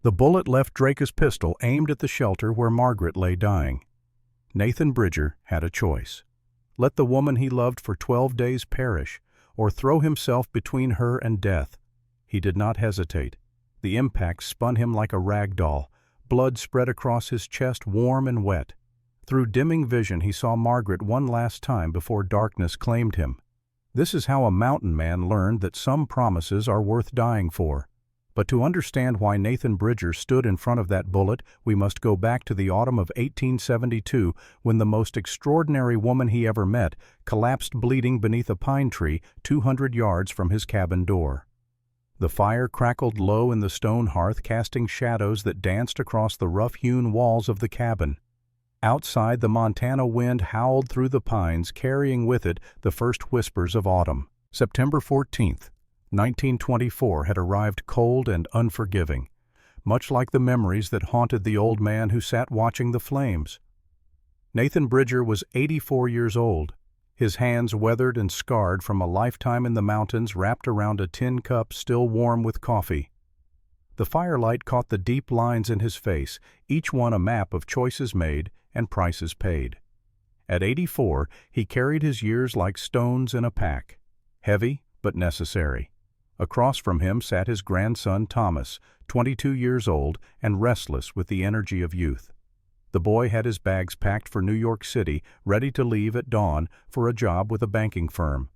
The bullet left Drake's pistol aimed at the shelter where Margaret lay dying. Nathan Bridger had a choice. Let the woman he loved for 12 days perish, or throw himself between her and death. He did not hesitate. The impact spun him like a rag doll. Blood spread across his chest, warm and wet. Through dimming vision he saw Margaret one last time before darkness claimed him. This is how a mountain man learned that some promises are worth dying for. But to understand why Nathan Bridger stood in front of that bullet, we must go back to the autumn of 1872, when the most extraordinary woman he ever met collapsed bleeding beneath a pine tree 200 yards from his cabin door. The fire crackled low in the stone hearth, casting shadows that danced across the rough-hewn walls of the cabin. Outside, the Montana wind howled through the pines, carrying with it the first whispers of autumn. September 14th. 1924 had arrived cold and unforgiving, much like the memories that haunted the old man who sat watching the flames. Nathan Bridger was 84 years old, his hands weathered and scarred from a lifetime in the mountains, wrapped around a tin cup still warm with coffee. The firelight caught the deep lines in his face, each one a map of choices made and prices paid. At 84, he carried his years like stones in a pack, heavy but necessary. Across from him sat his grandson Thomas, 22 years old and restless with the energy of youth. The boy had his bags packed for New York City, ready to leave at dawn for a job with a banking firm.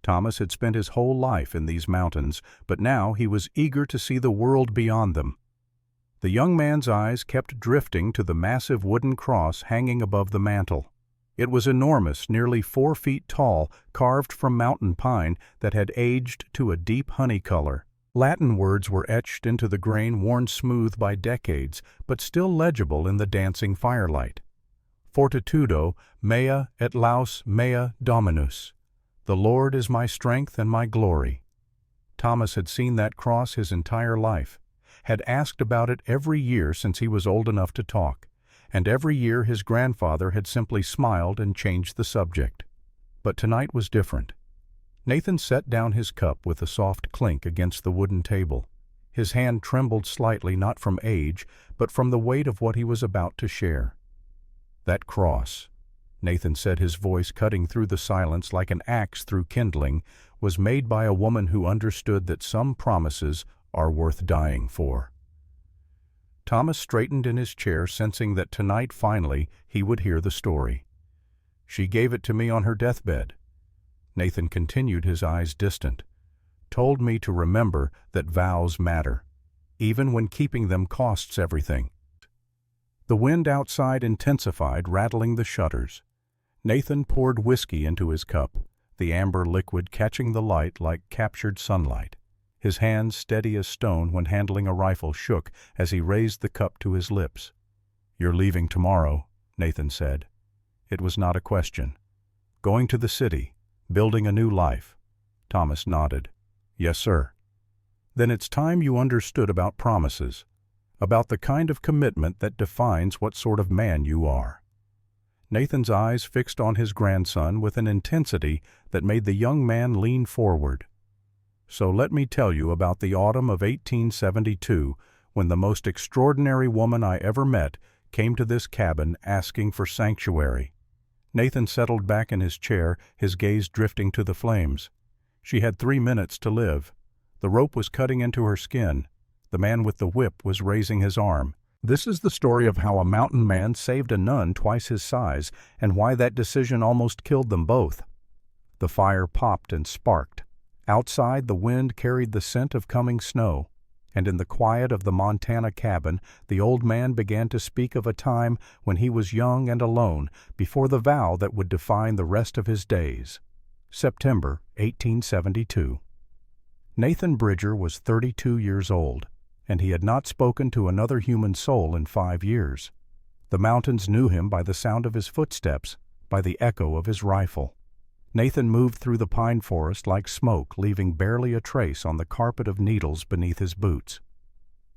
Thomas had spent his whole life in these mountains, but now he was eager to see the world beyond them. The young man's eyes kept drifting to the massive wooden cross hanging above the mantel. It was enormous, nearly 4 feet tall, carved from mountain pine that had aged to a deep honey color. Latin words were etched into the grain, worn smooth by decades, but still legible in the dancing firelight. Fortitudo mea et laus mea Dominus. The Lord is my strength and my glory. Thomas had seen that cross his entire life, had asked about it every year since he was old enough to talk. And every year his grandfather had simply smiled and changed the subject. But tonight was different. Nathan set down his cup with a soft clink against the wooden table. His hand trembled slightly, not from age, but from the weight of what he was about to share. "That cross," Nathan said, his voice cutting through the silence like an axe through kindling, "was made by a woman who understood that some promises are worth dying for." Thomas straightened in his chair, sensing that tonight, finally, he would hear the story. "She gave it to me on her deathbed." Nathan continued, his eyes distant. "Told me to remember that vows matter, even when keeping them costs everything." The wind outside intensified, rattling the shutters. Nathan poured whiskey into his cup, the amber liquid catching the light like captured sunlight. His hands, steady as stone when handling a rifle, shook as he raised the cup to his lips. "You're leaving tomorrow," Nathan said. It was not a question. "Going to the city, building a new life." Thomas nodded. "Yes, sir." "Then it's time you understood about promises, about the kind of commitment that defines what sort of man you are." Nathan's eyes fixed on his grandson with an intensity that made the young man lean forward. "So let me tell you about the autumn of 1872, when the most extraordinary woman I ever met came to this cabin asking for sanctuary." Nathan settled back in his chair, his gaze drifting to the flames. She had 3 minutes to live. The rope was cutting into her skin. The man with the whip was raising his arm. This is the story of how a mountain man saved a nun twice his size, and why that decision almost killed them both. The fire popped and sparked. Outside, the wind carried the scent of coming snow, and in the quiet of the Montana cabin, the old man began to speak of a time when he was young and alone, before the vow that would define the rest of his days. September 1872. Nathan Bridger was 32 years old, and he had not spoken to another human soul in 5 years. The mountains knew him by the sound of his footsteps, by the echo of his rifle. Nathan moved through the pine forest like smoke, leaving barely a trace on the carpet of needles beneath his boots.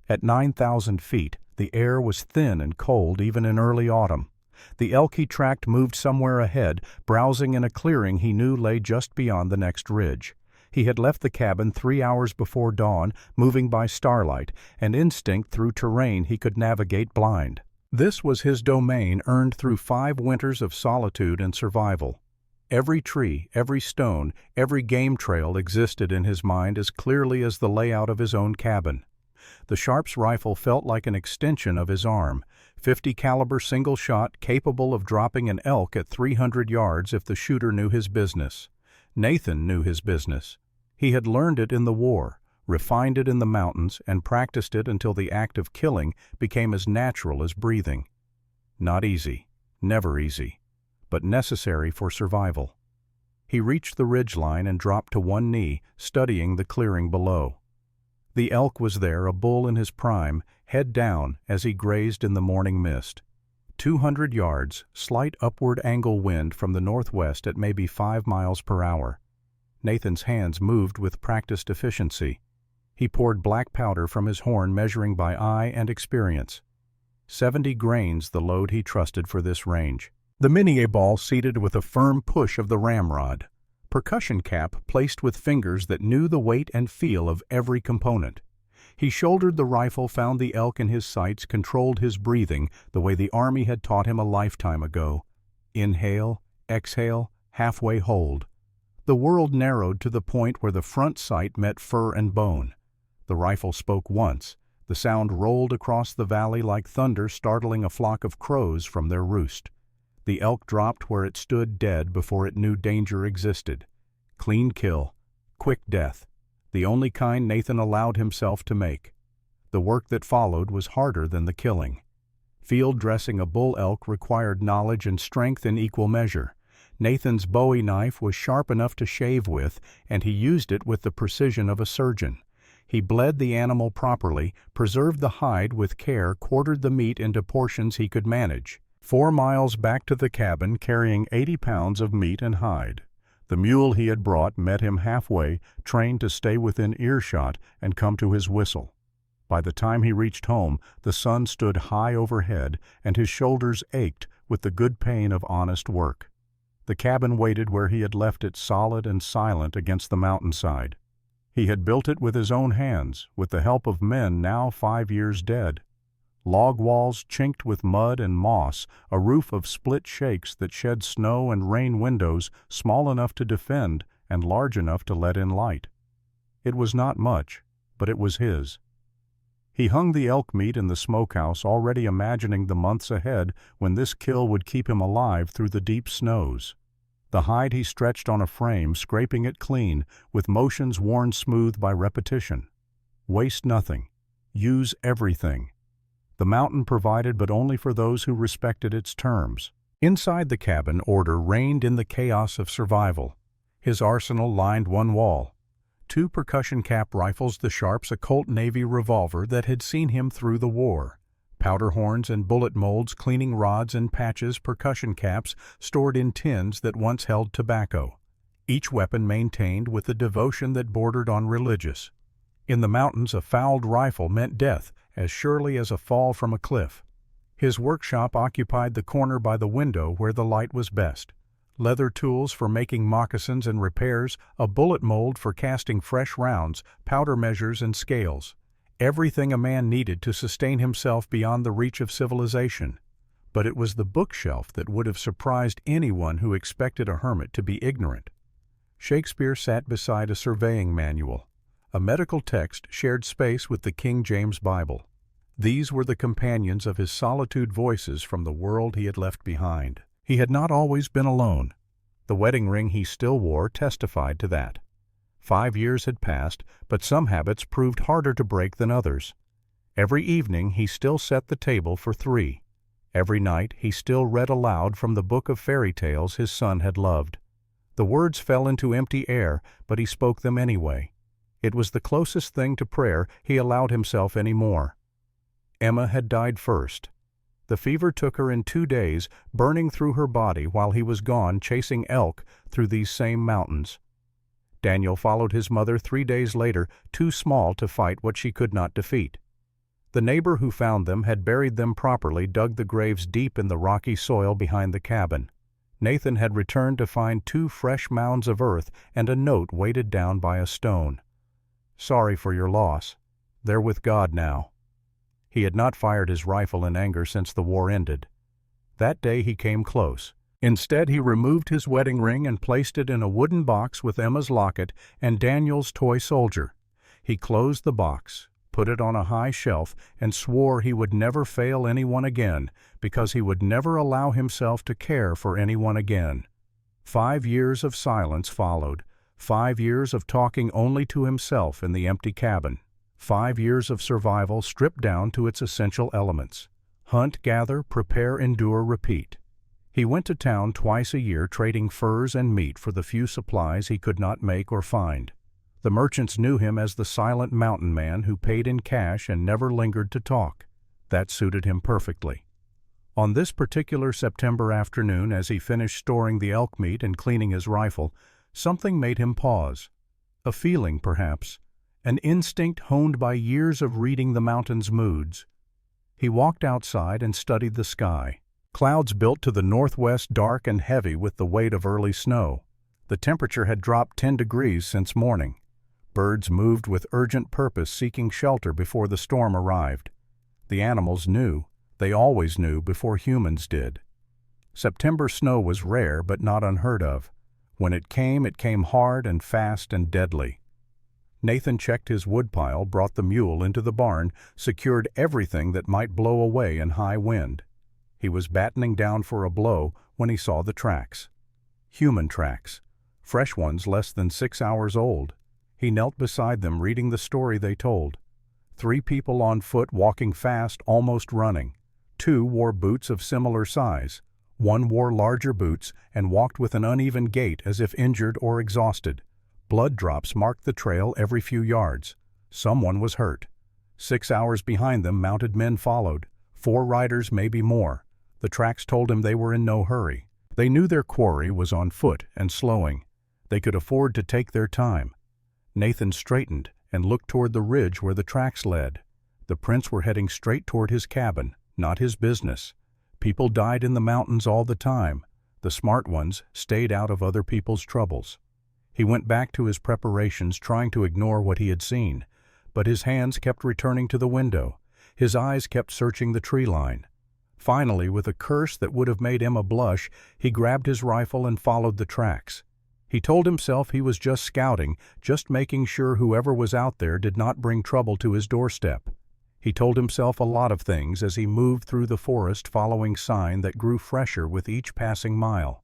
At 9,000 feet, the air was thin and cold even in early autumn. The elk he tracked moved somewhere ahead, browsing in a clearing he knew lay just beyond the next ridge. He had left the cabin 3 hours before dawn, moving by starlight, and instinct through terrain he could navigate blind. This was his domain earned through 5 winters of solitude and survival. Every tree, every stone, every game trail existed in his mind as clearly as the layout of his own cabin. The Sharps rifle felt like an extension of his arm, 50 caliber single shot capable of dropping an elk at 300 yards if the shooter knew his business. Nathan knew his business. He had learned it in the war, refined it in the mountains, and practiced it until the act of killing became as natural as breathing. Not easy, never easy, but necessary for survival. He reached the ridgeline and dropped to one knee, studying the clearing below. The elk was there, a bull in his prime, head down as he grazed in the morning mist. 200 yards, slight upward angle wind from the northwest at maybe 5 miles per hour. Nathan's hands moved with practiced efficiency. He poured black powder from his horn, measuring by eye and experience. 70 grains the load he trusted for this range. The minié ball seated with a firm push of the ramrod. Percussion cap placed with fingers that knew the weight and feel of every component. He shouldered the rifle, found the elk in his sights, controlled his breathing the way the Army had taught him a lifetime ago. Inhale, exhale, halfway hold. The world narrowed to the point where the front sight met fur and bone. The rifle spoke once. The sound rolled across the valley like thunder, startling a flock of crows from their roost. The elk dropped where it stood dead before it knew danger existed. Clean kill, quick death, the only kind Nathan allowed himself to make. The work that followed was harder than the killing. Field dressing a bull elk required knowledge and strength in equal measure. Nathan's Bowie knife was sharp enough to shave with, and he used it with the precision of a surgeon. He bled the animal properly, preserved the hide with care, quartered the meat into portions he could manage. 4 miles back to the cabin, carrying 80 pounds of meat and hide. The mule he had brought met him halfway, trained to stay within earshot and come to his whistle. By the time he reached home, the sun stood high overhead, and his shoulders ached with the good pain of honest work. The cabin waited where he had left it, solid and silent against the mountainside. He had built it with his own hands, with the help of men now 5 years dead. Log walls chinked with mud and moss, a roof of split shakes that shed snow, and rain windows small enough to defend and large enough to let in light. It was not much, but it was his. He hung the elk meat in the smokehouse, already imagining the months ahead when this kill would keep him alive through the deep snows. The hide he stretched on a frame, scraping it clean, with motions worn smooth by repetition. Waste nothing. Use everything. The mountain provided, but only for those who respected its terms. Inside the cabin, order reigned in the chaos of survival. His arsenal lined one wall. 2 percussion cap rifles, the Sharps, a Colt Navy revolver that had seen him through the war. Powder horns and bullet molds, cleaning rods and patches, percussion caps stored in tins that once held tobacco. Each weapon maintained with a devotion that bordered on religious. In the mountains, a fouled rifle meant death, as surely as a fall from a cliff. His workshop occupied the corner by the window where the light was best. Leather tools for making moccasins and repairs, a bullet mold for casting fresh rounds, powder measures and scales. Everything a man needed to sustain himself beyond the reach of civilization. But it was the bookshelf that would have surprised anyone who expected a hermit to be ignorant. Shakespeare sat beside a surveying manual. A medical text shared space with the King James Bible. These were the companions of his solitude, voices from the world he had left behind. He had not always been alone. The wedding ring he still wore testified to that. 5 years had passed, but some habits proved harder to break than others. Every evening he still set the table for 3. Every night he still read aloud from the book of fairy tales his son had loved. The words fell into empty air, but he spoke them anyway. It was the closest thing to prayer he allowed himself any more. Emma had died first. The fever took her in 2 days, burning through her body while he was gone chasing elk through these same mountains. Daniel followed his mother 3 days later, too small to fight what she could not defeat. The neighbor who found them had buried them properly, dug the graves deep in the rocky soil behind the cabin. Nathan had returned to find 2 fresh mounds of earth and a note weighted down by a stone. "Sorry for your loss. They're with God now." He had not fired his rifle in anger since the war ended. That day he came close. Instead, he removed his wedding ring and placed it in a wooden box with Emma's locket and Daniel's toy soldier. He closed the box, put it on a high shelf, and swore he would never fail anyone again, because he would never allow himself to care for anyone again. 5 years of silence followed, 5 years of talking only to himself in the empty cabin, 5 years of survival stripped down to its essential elements: hunt, gather, prepare, endure, repeat. He went to town twice a year trading furs and meat for the few supplies he could not make or find. The merchants knew him as the silent mountain man who paid in cash and never lingered to talk. That suited him perfectly. On this particular September afternoon, as he finished storing the elk meat and cleaning his rifle, something made him pause. A feeling, perhaps, an instinct honed by years of reading the mountain's moods. He walked outside and studied the sky. Clouds built to the northwest, dark and heavy with the weight of early snow. The temperature had dropped 10 degrees since morning. Birds moved with urgent purpose, seeking shelter before the storm arrived. The animals knew. They always knew before humans did. September snow was rare but not unheard of. When it came hard and fast and deadly. Nathan checked his woodpile, brought the mule into the barn, secured everything that might blow away in high wind. He was battening down for a blow when he saw the tracks. Human tracks. Fresh ones less than 6 hours old. He knelt beside them, reading the story they told. 3 people on foot, walking fast, almost running. 2 wore boots of similar size. 1 wore larger boots and walked with an uneven gait as if injured or exhausted. Blood drops marked the trail every few yards. Someone was hurt. 6 hours behind them, mounted men followed. 4 riders, maybe more. The tracks told him they were in no hurry. They knew their quarry was on foot and slowing. They could afford to take their time. Nathan straightened and looked toward the ridge where the tracks led. The prints were heading straight toward his cabin, not his business. People died in the mountains all the time. The smart ones stayed out of other people's troubles. He went back to his preparations, trying to ignore what he had seen. But his hands kept returning to the window. His eyes kept searching the tree line. Finally, with a curse that would have made Emma blush, he grabbed his rifle and followed the tracks. He told himself he was just scouting, just making sure whoever was out there did not bring trouble to his doorstep. He told himself a lot of things as he moved through the forest, following sign that grew fresher with each passing mile.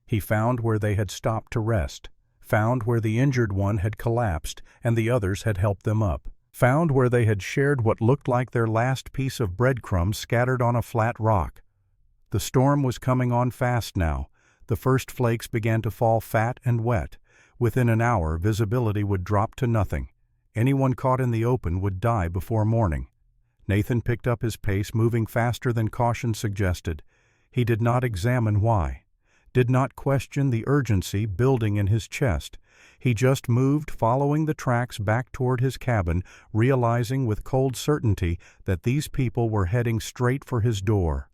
He found where they had stopped to rest, found where the injured one had collapsed and the others had helped them up, found where they had shared what looked like their last piece of breadcrumbs scattered on a flat rock. The storm was coming on fast now. The first flakes began to fall fat and wet. Within an hour, visibility would drop to nothing. Anyone caught in the open would die before morning. Nathan picked up his pace, moving faster than caution suggested. He did not examine why, did not question the urgency building in his chest. He just moved, following the tracks back toward his cabin, realizing with cold certainty that these people were heading straight for his door.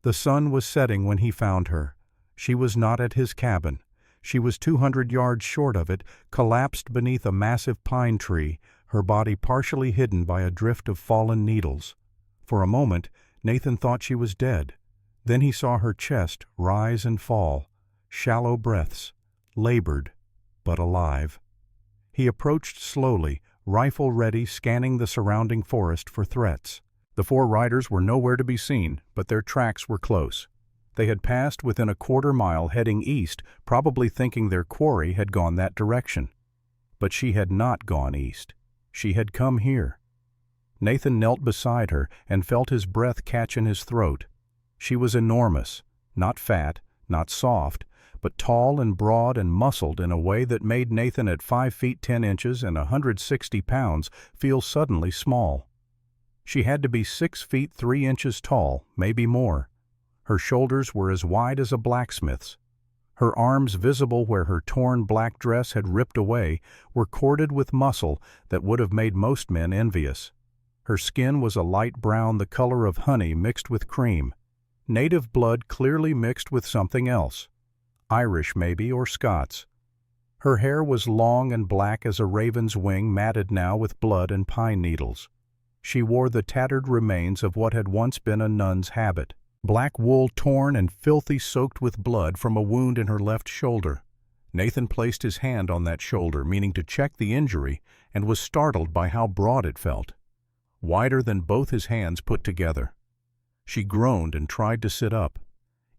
The sun was setting when he found her. She was not at his cabin. She was 200 yards short of it, collapsed beneath a massive pine tree, her body partially hidden by a drift of fallen needles. For a moment, Nathan thought she was dead. Then he saw her chest rise and fall, shallow breaths, labored, but alive. He approached slowly, rifle ready, scanning the surrounding forest for threats. The 4 riders were nowhere to be seen, but their tracks were close. They had passed within a quarter mile, heading east, probably thinking their quarry had gone that direction. But she had not gone east. She had come here. Nathan knelt beside her and felt his breath catch in his throat. She was enormous, not fat, not soft, but tall and broad and muscled in a way that made Nathan at 5 feet 10 inches and 160 pounds feel suddenly small. She had to be 6 feet 3 inches tall, maybe more. Her shoulders were as wide as a blacksmith's. Her arms, visible where her torn black dress had ripped away, were corded with muscle that would have made most men envious. Her skin was a light brown, the color of honey mixed with cream. Native blood clearly mixed with something else. Irish maybe, or Scots. Her hair was long and black as a raven's wing, matted now with blood and pine needles. She wore the tattered remains of what had once been a nun's habit, black wool torn and filthy, soaked with blood from a wound in her left shoulder. Nathan placed his hand on that shoulder, meaning to check the injury, and was startled by how broad it felt, wider than both his hands put together. She groaned and tried to sit up.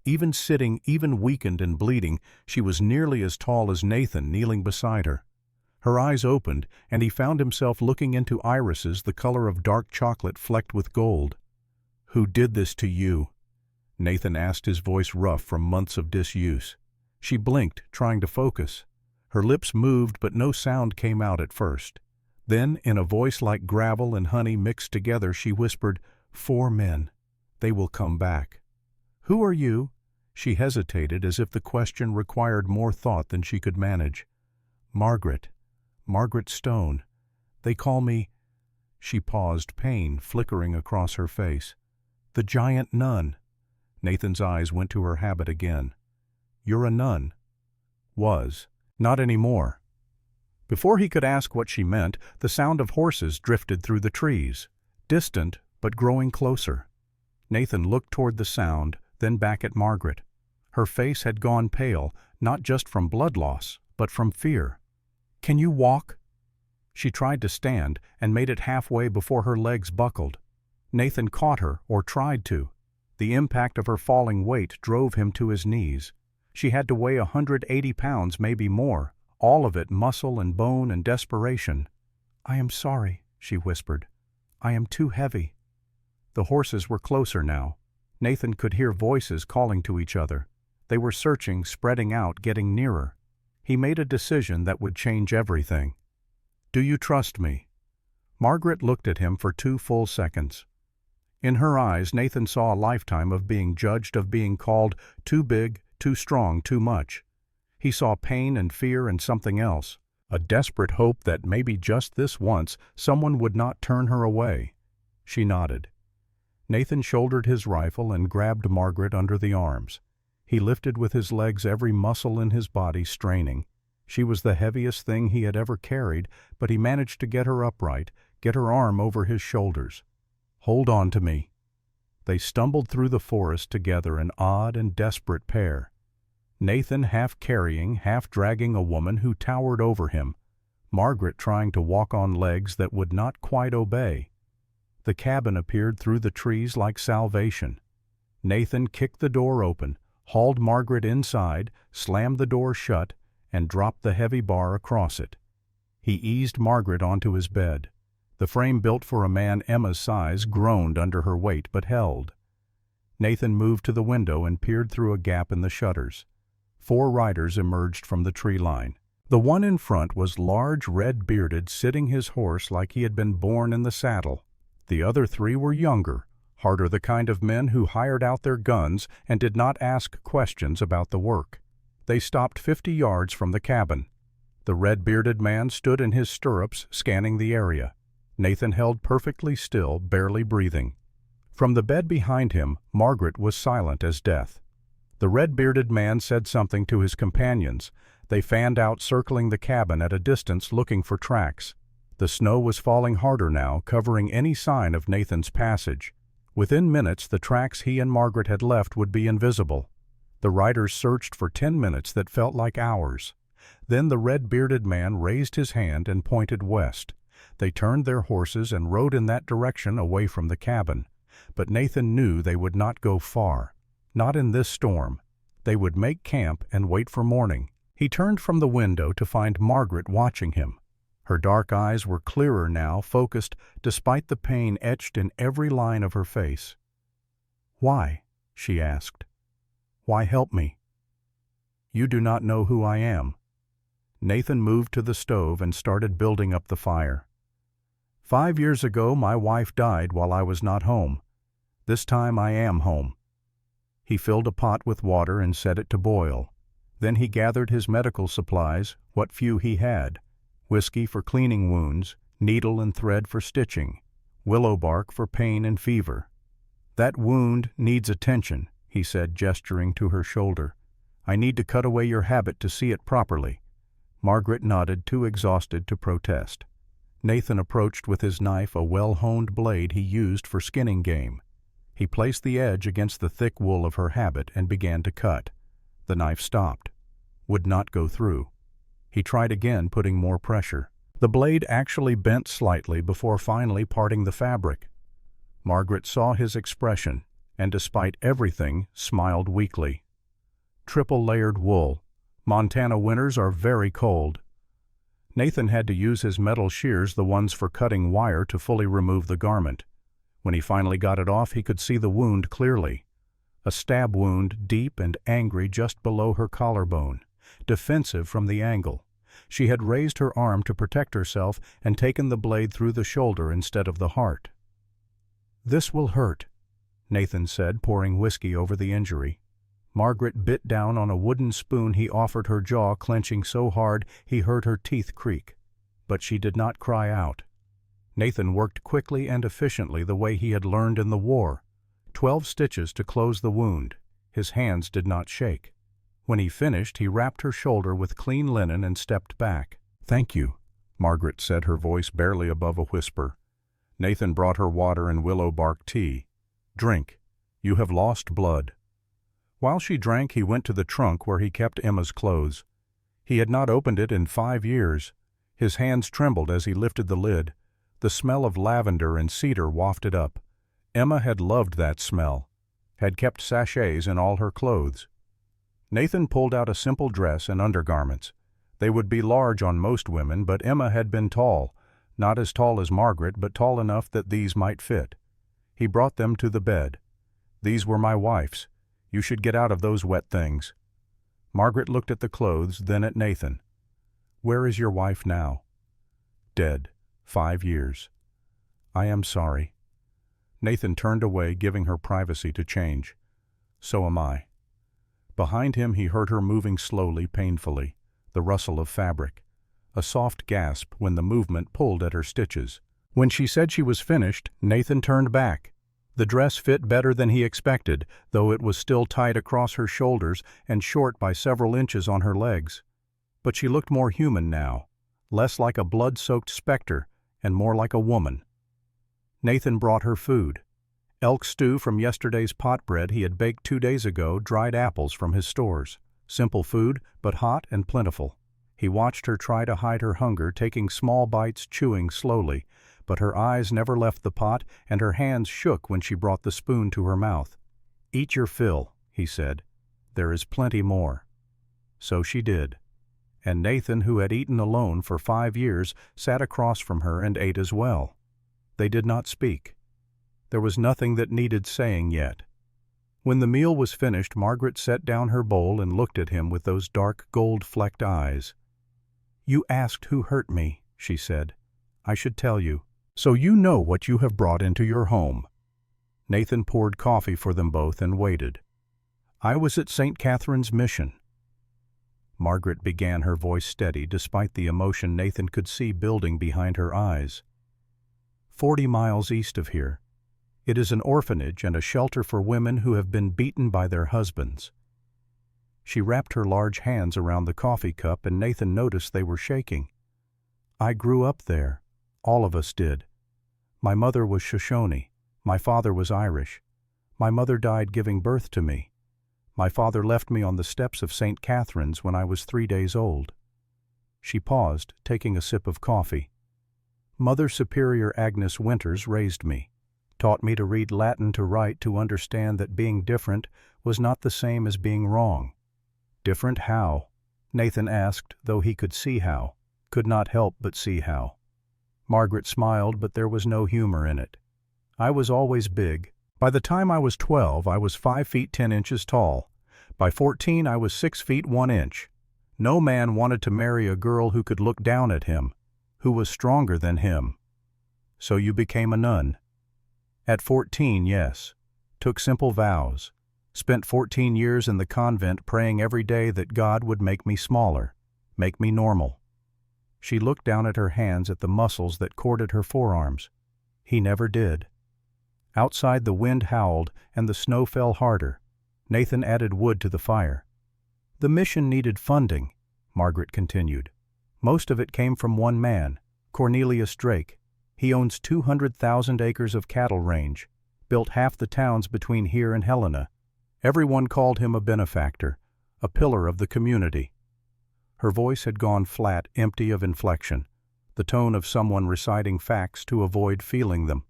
Even sitting, even weakened and bleeding, she was nearly as tall as Nathan kneeling beside her. Her eyes opened, and he found himself looking into irises the color of dark chocolate flecked with gold. "Who did this to you?" Nathan asked, his voice rough from months of disuse. She blinked, trying to focus. Her lips moved, but no sound came out at first. Then, in a voice like gravel and honey mixed together, she whispered, "4 men. They will come back." "Who are you?" She hesitated, as if the question required more thought than she could manage. "Margaret. Margaret Stone. They call me—" She paused, pain flickering across her face. "The giant nun." Nathan's eyes went to her habit again. "You're a nun." "Was. Not anymore." Before he could ask what she meant, the sound of horses drifted through the trees, distant but growing closer. Nathan looked toward the sound, then back at Margaret. Her face had gone pale, not just from blood loss, but from fear. "Can you walk?" She tried to stand and made it halfway before her legs buckled. Nathan caught her, or tried to. The impact of her falling weight drove him to his knees. She had to weigh 180 pounds, maybe more, all of it muscle and bone and desperation. "I am sorry," she whispered. "I am too heavy." The horses were closer now. Nathan could hear voices calling to each other. They were searching, spreading out, getting nearer. He made a decision that would change everything. "Do you trust me?" Margaret looked at him for 2 full seconds. In her eyes, Nathan saw a lifetime of being judged, of being called too big, too strong, too much. He saw pain and fear and something else, a desperate hope that maybe just this once someone would not turn her away. She nodded. Nathan shouldered his rifle and grabbed Margaret under the arms. He lifted with his legs, every muscle in his body straining. She was the heaviest thing he had ever carried, but he managed to get her upright, get her arm over his shoulders. "Hold on to me." They stumbled through the forest together, an odd and desperate pair. Nathan half carrying, half dragging a woman who towered over him, Margaret trying to walk on legs that would not quite obey. The cabin appeared through the trees like salvation. Nathan kicked the door open, hauled Margaret inside, slammed the door shut, and dropped the heavy bar across it. He eased Margaret onto his bed. The frame, built for a man Emma's size, groaned under her weight but held. Nathan moved to the window and peered through a gap in the shutters. 4 riders emerged from the tree line. The one in front was large, red-bearded, sitting his horse like he had been born in the saddle. The other 3 were younger, harder, the kind of men who hired out their guns and did not ask questions about the work. They stopped 50 yards from the cabin. The red-bearded man stood in his stirrups, scanning the area. Nathan held perfectly still, barely breathing. From the bed behind him, Margaret was silent as death. The red-bearded man said something to his companions. They fanned out, circling the cabin at a distance, looking for tracks. The snow was falling harder now, covering any sign of Nathan's passage. Within minutes, the tracks he and Margaret had left would be invisible. The riders searched for 10 minutes that felt like hours. Then the red-bearded man raised his hand and pointed west. They turned their horses and rode in that direction, away from the cabin. But Nathan knew they would not go far. Not in this storm. They would make camp and wait for morning. He turned from the window to find Margaret watching him. Her dark eyes were clearer now, focused, despite the pain etched in every line of her face. "Why?" she asked. "Why help me?" "You do not know who I am." Nathan moved to the stove and started building up the fire. 5 years ago, my wife died while I was not home. This time I am home." He filled a pot with water and set it to boil. Then he gathered his medical supplies, what few he had: whiskey for cleaning wounds, needle and thread for stitching, willow bark for pain and fever. "That wound needs attention," he said, gesturing to her shoulder. I need to cut away your habit to see it properly." Margaret nodded, too exhausted to protest. Nathan approached with his knife, a well-honed blade he used for skinning game. He placed the edge against the thick wool of her habit and began to cut. The knife stopped, would not go through. He tried again, putting more pressure. The blade actually bent slightly before finally parting the fabric. Margaret saw his expression, and despite everything, smiled weakly. Triple-layered wool. Montana winters are very cold. Nathan had to use his metal shears, the ones for cutting wire, to fully remove the garment. When he finally got it off, he could see the wound clearly. A stab wound, deep and angry, just below her collarbone, defensive from the angle. She had raised her arm to protect herself and taken the blade through the shoulder instead of the heart. "This will hurt," Nathan said, pouring whiskey over the injury. Margaret bit down on a wooden spoon he offered her, jaw clenching so hard he heard her teeth creak. But she did not cry out. Nathan worked quickly and efficiently the way he had learned in the war. 12 stitches to close the wound. His hands did not shake. When he finished, he wrapped her shoulder with clean linen and stepped back. "Thank you," Margaret said, her voice barely above a whisper. Nathan brought her water and willow bark tea. "Drink. You have lost blood." While she drank, he went to the trunk where he kept Emma's clothes. He had not opened it in 5 years. His hands trembled as he lifted the lid. The smell of lavender and cedar wafted up. Emma had loved that smell, had kept sachets in all her clothes. Nathan pulled out a simple dress and undergarments. They would be large on most women, but Emma had been tall, not as tall as Margaret, but tall enough that these might fit. He brought them to the bed. "These were my wife's. You should get out of those wet things." Margaret looked at the clothes, then at Nathan. "Where is your wife now?" "Dead. 5 years." "I am sorry." Nathan turned away, giving her privacy to change. "So am I." Behind him he heard her moving slowly, painfully, the rustle of fabric. A soft gasp when the movement pulled at her stitches. When she said she was finished, Nathan turned back. The dress fit better than he expected, though it was still tight across her shoulders and short by several inches on her legs. But she looked more human now, less like a blood-soaked specter and more like a woman. Nathan brought her food. Elk stew from yesterday's pot bread he had baked 2 days ago, dried apples from his stores. Simple food, but hot and plentiful. He watched her try to hide her hunger, taking small bites, chewing slowly, but her eyes never left the pot and her hands shook when she brought the spoon to her mouth. "Eat your fill," he said. "There is plenty more." So she did. And Nathan, who had eaten alone for 5 years, sat across from her and ate as well. They did not speak. There was nothing that needed saying yet. When the meal was finished, Margaret set down her bowl and looked at him with those dark, gold-flecked eyes. "You asked who hurt me," she said. "I should tell you. So you know what you have brought into your home." Nathan poured coffee for them both and waited. "I was at St. Catherine's Mission." Margaret began, her voice steady despite the emotion Nathan could see building behind her eyes. 40 miles east of here. It is an orphanage and a shelter for women who have been beaten by their husbands." She wrapped her large hands around the coffee cup and Nathan noticed they were shaking. "I grew up there. All of us did. My mother was Shoshone. My father was Irish. My mother died giving birth to me. My father left me on the steps of St. Catherine's when I was 3 days old." She paused, taking a sip of coffee. "Mother Superior Agnes Winters raised me, taught me to read Latin to write, to understand that being different was not the same as being wrong." "Different how?" Nathan asked, though he could see how, could not help but see how. Margaret smiled, but there was no humor in it. "I was always big. By the time I was 12, I was 5 feet 10 inches tall. By 14, I was 6 feet 1 inch. No man wanted to marry a girl who could look down at him, who was stronger than him." "So you became a nun?" "At 14, yes. Took simple vows. Spent 14 years in the convent praying every day that God would make me smaller, make me normal." She looked down at her hands, at the muscles that corded her forearms. "He never did." Outside the wind howled and the snow fell harder. Nathan added wood to the fire. The mission needed funding, Margaret continued. Most of it came from one man, Cornelius Drake. He owns 200,000 acres of cattle range, built half the towns between here and Helena. Everyone called him a benefactor, a pillar of the community. Her voice had gone flat, empty of inflection, the tone of someone reciting facts to avoid feeling them.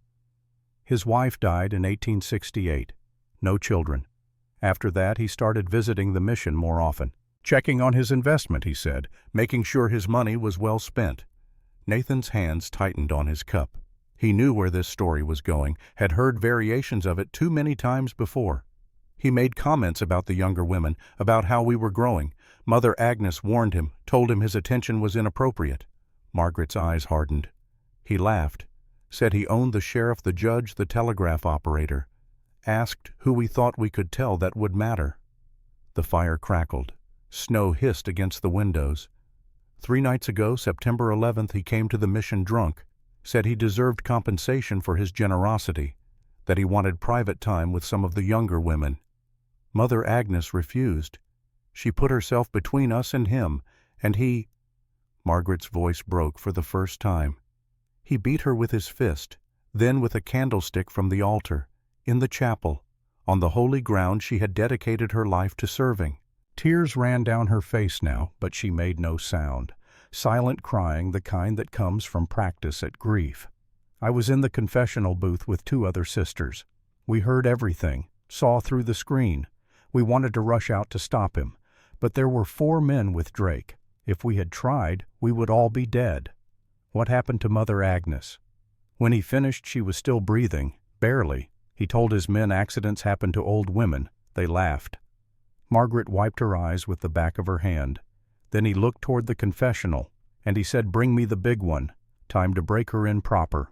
His wife died in 1868. No children. After that, he started visiting the mission more often. Checking on his investment, he said, making sure his money was well spent. Nathan's hands tightened on his cup. He knew where this story was going, had heard variations of it too many times before. He made comments about the younger women, about how we were growing. Mother Agnes warned him, told him his attention was inappropriate. Margaret's eyes hardened. He laughed, said he owned the sheriff, the judge, the telegraph operator. Asked who we thought we could tell that would matter. The fire crackled. Snow hissed against the windows. 3 nights ago, September 11th, he came to the mission drunk, said he deserved compensation for his generosity, that he wanted private time with some of the younger women. Mother Agnes refused. She put herself between us and him, and he— Margaret's voice broke for the first time. He beat her with his fist, then with a candlestick from the altar, in the chapel, on the holy ground she had dedicated her life to serving. Tears ran down her face now, but she made no sound, silent crying, the kind that comes from practice at grief. I was in the confessional booth with 2 other sisters. We heard everything, saw through the screen. We wanted to rush out to stop him, but there were 4 men with Drake. If we had tried, we would all be dead. What happened to Mother Agnes? When he finished, she was still breathing, barely. He told his men accidents happen to old women. They laughed. Margaret wiped her eyes with the back of her hand. Then he looked toward the confessional, and he said, "Bring me the big one. Time to break her in proper."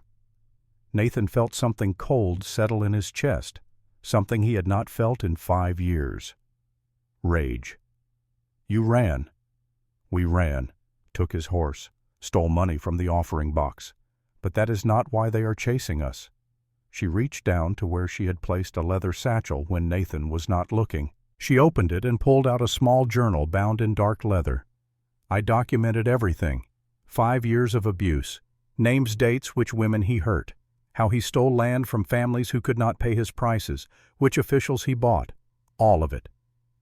Nathan felt something cold settle in his chest, something he had not felt in 5 years. Rage. "You ran." "We ran, took his horse, stole money from the offering box. But that is not why they are chasing us." She reached down to where she had placed a leather satchel when Nathan was not looking. She opened it and pulled out a small journal bound in dark leather. "I documented everything. 5 years of abuse. Names, dates, which women he hurt. How he stole land from families who could not pay his prices. Which officials he bought. All of it."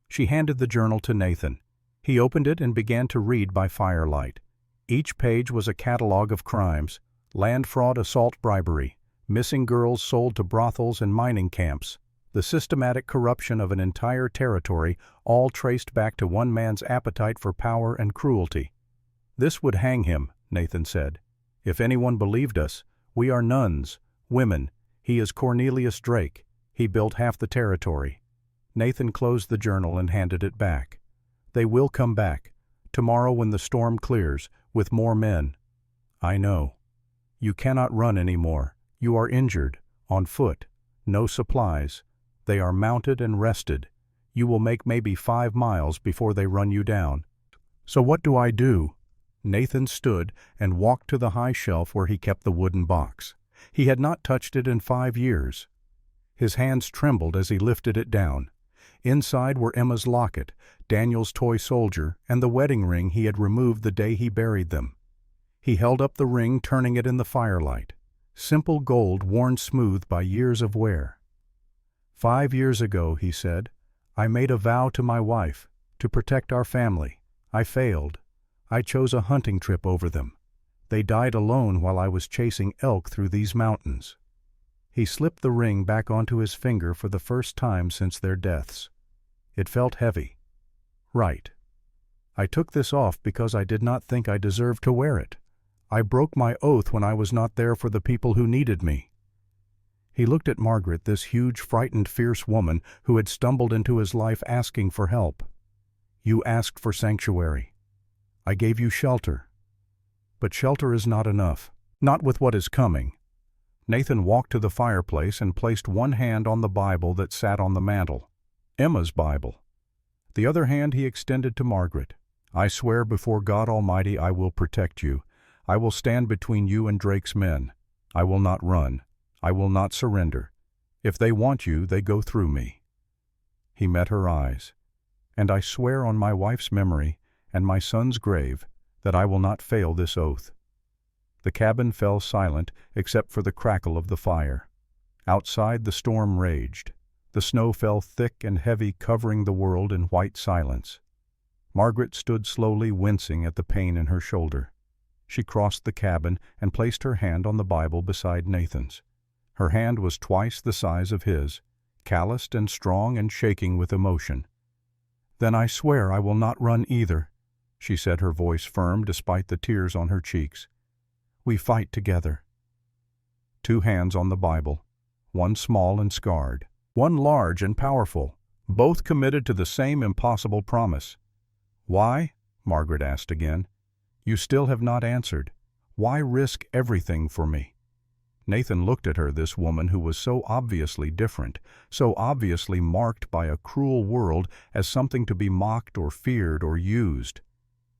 She handed the journal to Nathan. He opened it and began to read by firelight. Each page was a catalog of crimes: land fraud, assault, bribery, missing girls sold to brothels and mining camps, the systematic corruption of an entire territory, all traced back to one man's appetite for power and cruelty. "This would hang him," Nathan said. "If anyone believed us, we are nuns, women. He is Cornelius Drake. He built half the territory." Nathan closed the journal and handed it back. "They will come back, tomorrow when the storm clears, with more men." "I know. You cannot run anymore. You are injured, on foot, no supplies. They are mounted and rested. You will make maybe 5 miles before they run you down." "So what do I do?" Nathan stood and walked to the high shelf where he kept the wooden box. He had not touched it in 5 years. His hands trembled as he lifted it down. Inside were Emma's locket, Daniel's toy soldier, and the wedding ring he had removed the day he buried them. He held up the ring, turning it in the firelight. Simple gold worn smooth by years of wear. 5 years ago, he said, I made a vow to my wife, to protect our family. I failed. I chose a hunting trip over them. They died alone while I was chasing elk through these mountains. He slipped the ring back onto his finger for the first time since their deaths. It felt heavy. Right. I took this off because I did not think I deserved to wear it. I broke my oath when I was not there for the people who needed me. He looked at Margaret, this huge, frightened, fierce woman who had stumbled into his life asking for help. You asked for sanctuary. I gave you shelter. But shelter is not enough, not with what is coming. Nathan walked to the fireplace and placed one hand on the Bible that sat on the mantel, Emma's Bible. The other hand he extended to Margaret. I swear before God Almighty I will protect you. I will stand between you and Drake's men. I will not run. I will not surrender. If they want you, they go through me. He met her eyes. And I swear on my wife's memory and my son's grave that I will not fail this oath." The cabin fell silent except for the crackle of the fire. Outside the storm raged. The snow fell thick and heavy, covering the world in white silence. Margaret stood slowly, wincing at the pain in her shoulder. She crossed the cabin and placed her hand on the Bible beside Nathan's. Her hand was twice the size of his, calloused and strong and shaking with emotion. "Then I swear I will not run either," she said, her voice firm despite the tears on her cheeks. "We fight together." Two hands on the Bible, one small and scarred, one large and powerful, both committed to the same impossible promise. "Why?" Margaret asked again. "You still have not answered. Why risk everything for me?" Nathan looked at her, this woman who was so obviously different, so obviously marked by a cruel world, as something to be mocked or feared or used.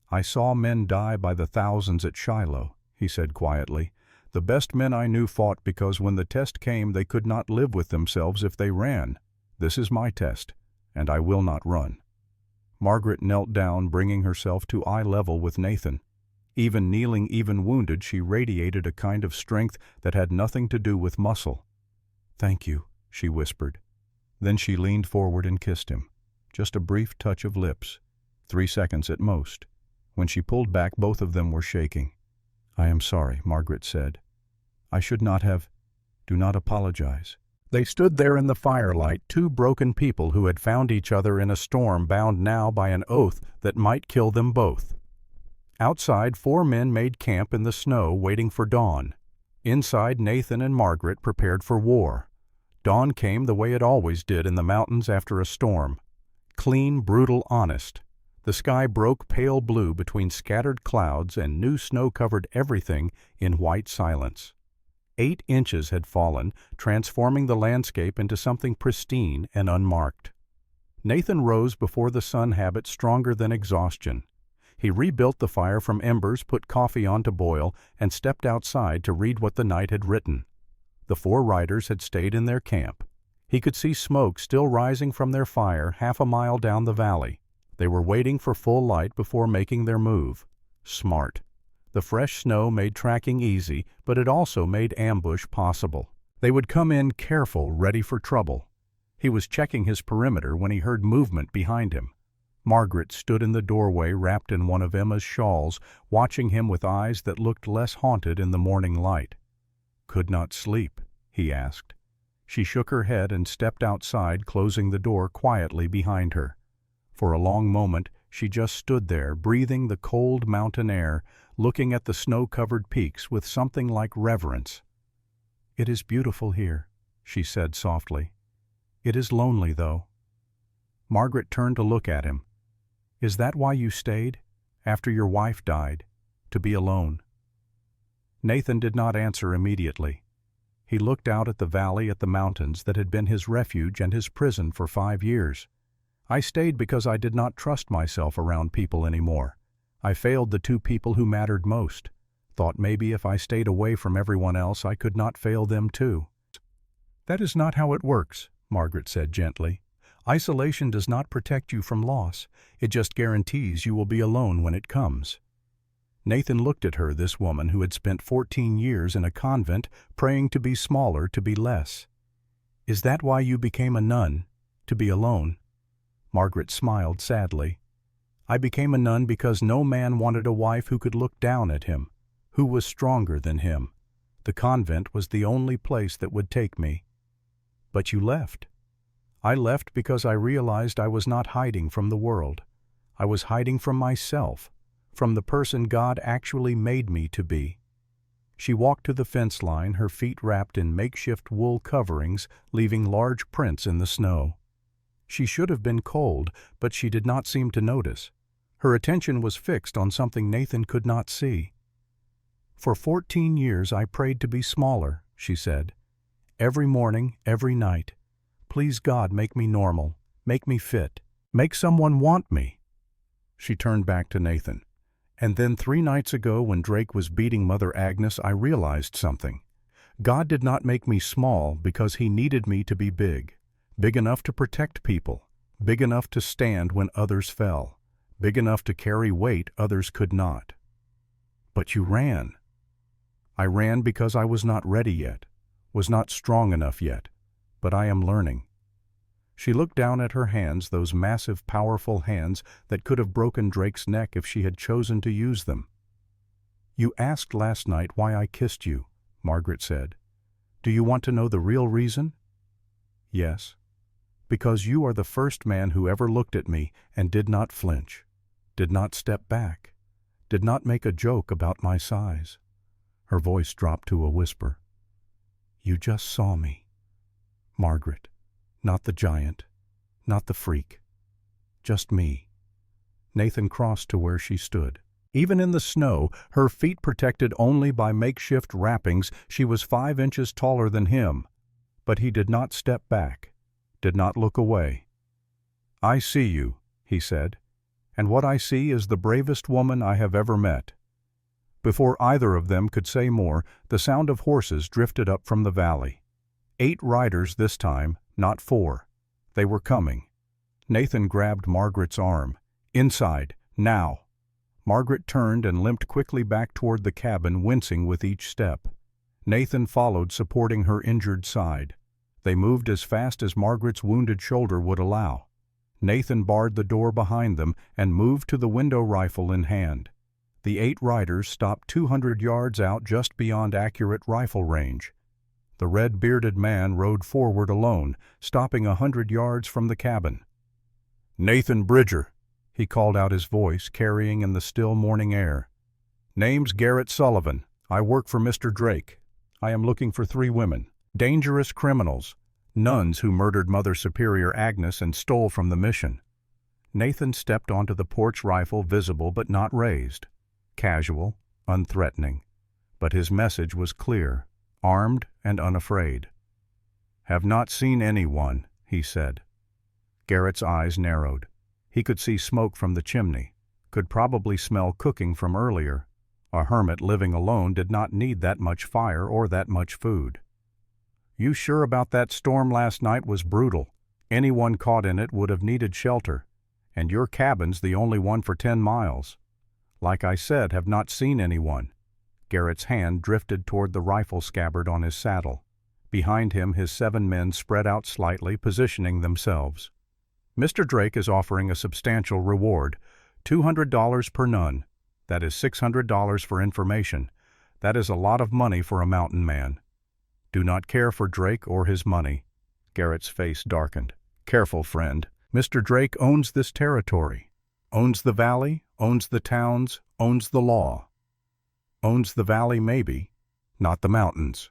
"I saw men die by the thousands at Shiloh," he said quietly. "The best men I knew fought because when the test came they could not live with themselves if they ran. This is my test, and I will not run." Margaret knelt down, bringing herself to eye level with Nathan. Even kneeling, even wounded, she radiated a kind of strength that had nothing to do with muscle. "Thank you," she whispered. Then she leaned forward and kissed him. Just a brief touch of lips, 3 seconds at most. When she pulled back, both of them were shaking. "I am sorry," Margaret said. "I should not have. Do not apologize." They stood there in the firelight, two broken people who had found each other in a storm, bound now by an oath that might kill them both. Outside, 4 men made camp in the snow, waiting for dawn. Inside, Nathan and Margaret prepared for war. Dawn came the way it always did in the mountains after a storm. Clean, brutal, honest. The sky broke pale blue between scattered clouds, and new snow covered everything in white silence. 8 inches had fallen, transforming the landscape into something pristine and unmarked. Nathan rose before the sun habit, stronger than exhaustion. He rebuilt the fire from embers, put coffee on to boil, and stepped outside to read what the night had written. The 4 riders had stayed in their camp. He could see smoke still rising from their fire half a mile down the valley. They were waiting for full light before making their move. Smart. The fresh snow made tracking easy, but it also made ambush possible. They would come in careful, ready for trouble. He was checking his perimeter when he heard movement behind him. Margaret stood in the doorway, wrapped in one of Emma's shawls, watching him with eyes that looked less haunted in the morning light. "Could not sleep?" he asked. She shook her head and stepped outside, closing the door quietly behind her. For a long moment she just stood there, breathing the cold mountain air, looking at the snow-covered peaks with something like reverence. "It is beautiful here," she said softly. "It is lonely, though." Margaret turned to look at him. "Is that why you stayed, after your wife died, to be alone?" Nathan did not answer immediately. He looked out at the valley, at the mountains that had been his refuge and his prison for 5 years. "I stayed because I did not trust myself around people anymore. I failed the 2 people who mattered most. Thought maybe if I stayed away from everyone else I could not fail them too." "That is not how it works," Margaret said gently. "Isolation does not protect you from loss. It just guarantees you will be alone when it comes." Nathan looked at her, this woman who had spent 14 years in a convent, praying to be smaller, to be less. "Is that why you became a nun, to be alone?" Margaret smiled sadly. "I became a nun because no man wanted a wife who could look down at him, who was stronger than him. The convent was the only place that would take me." "But you left." "I left because I realized I was not hiding from the world. I was hiding from myself, from the person God actually made me to be." She walked to the fence line, her feet wrapped in makeshift wool coverings, leaving large prints in the snow. She should have been cold, but she did not seem to notice. Her attention was fixed on something Nathan could not see. "For 14 years I prayed to be smaller," she said. "Every morning, every night. Please God, make me normal, make me fit, make someone want me." She turned back to Nathan. "And then 3 nights ago when Drake was beating Mother Agnes, I realized something. God did not make me small because he needed me to be big enough to protect people, big enough to stand when others fell, big enough to carry weight others could not. But you ran. I ran because I was not ready yet, was not strong enough yet, but I am learning. She looked down at her hands, those massive, powerful hands that could have broken Drake's neck if she had chosen to use them. You asked last night why I kissed you, Margaret said. Do you want to know the real reason? Yes. Because you are the first man who ever looked at me and did not flinch, did not step back, did not make a joke about my size. Her voice dropped to a whisper. You just saw me. Margaret, not the giant, not the freak, just me. Nathan crossed to where she stood. Even in the snow, her feet protected only by makeshift wrappings, she was 5 inches taller than him. But he did not step back, did not look away. I see you, he said, and what I see is the bravest woman I have ever met. Before either of them could say more, the sound of horses drifted up from the valley. 8 riders this time, not 4. They were coming. Nathan grabbed Margaret's arm. Inside, now. Margaret turned and limped quickly back toward the cabin, wincing with each step. Nathan followed, supporting her injured side. They moved as fast as Margaret's wounded shoulder would allow. Nathan barred the door behind them and moved to the window, rifle in hand. The 8 riders stopped 200 yards out, just beyond accurate rifle range. The red-bearded man rode forward alone, stopping 100 yards from the cabin. Nathan Bridger, he called out, his voice carrying in the still morning air. Name's Garrett Sullivan. I work for Mr. Drake. I am looking for 3 women, dangerous criminals, nuns who murdered Mother Superior Agnes and stole from the mission. Nathan stepped onto the porch, rifle visible but not raised. Casual, unthreatening. But his message was clear, armed and unafraid. Have not seen anyone, he said. Garrett's eyes narrowed. He could see smoke from the chimney, could probably smell cooking from earlier. A hermit living alone did not need that much fire or that much food. You sure about that storm last night was brutal? Anyone caught in it would have needed shelter, and your cabin's the only one for 10 miles. Like I said, have not seen anyone. Garrett's hand drifted toward the rifle scabbard on his saddle. Behind him, his 7 men spread out slightly, positioning themselves. Mr. Drake is offering a substantial reward, $200 per nun. That is $600 for information. That is a lot of money for a mountain man. Do not care for Drake or his money. Garrett's face darkened. Careful, friend. Mr. Drake owns this territory. Owns the valley, owns the towns, owns the law. Owns the valley maybe, not the mountains.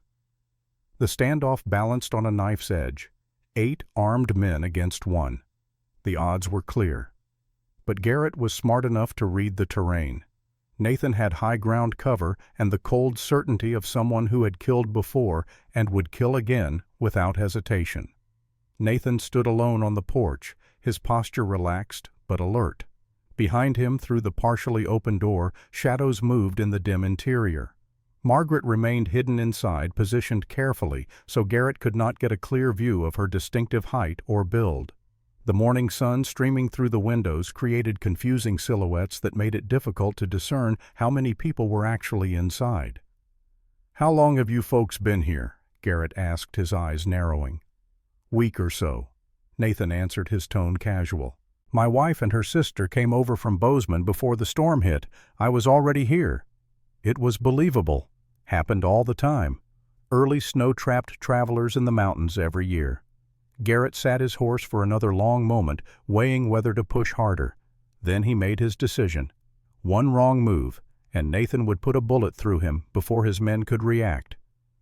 The standoff balanced on a knife's edge. 8 armed men against 1. The odds were clear. But Garrett was smart enough to read the terrain. Nathan had high ground cover and the cold certainty of someone who had killed before and would kill again without hesitation. Nathan stood alone on the porch, his posture relaxed but alert. Behind him, through the partially open door, shadows moved in the dim interior. Margaret remained hidden inside, positioned carefully so Garrett could not get a clear view of her distinctive height or build. The morning sun streaming through the windows created confusing silhouettes that made it difficult to discern how many people were actually inside. How long have you folks been here? Garrett asked, his eyes narrowing. Week or so. Nathan answered, his tone casual. My wife and her sister came over from Bozeman before the storm hit. I was already here. It was believable. Happened all the time. Early snow-trapped travelers in the mountains every year. Garrett sat his horse for another long moment, weighing whether to push harder. Then he made his decision. One wrong move, and Nathan would put a bullet through him before his men could react.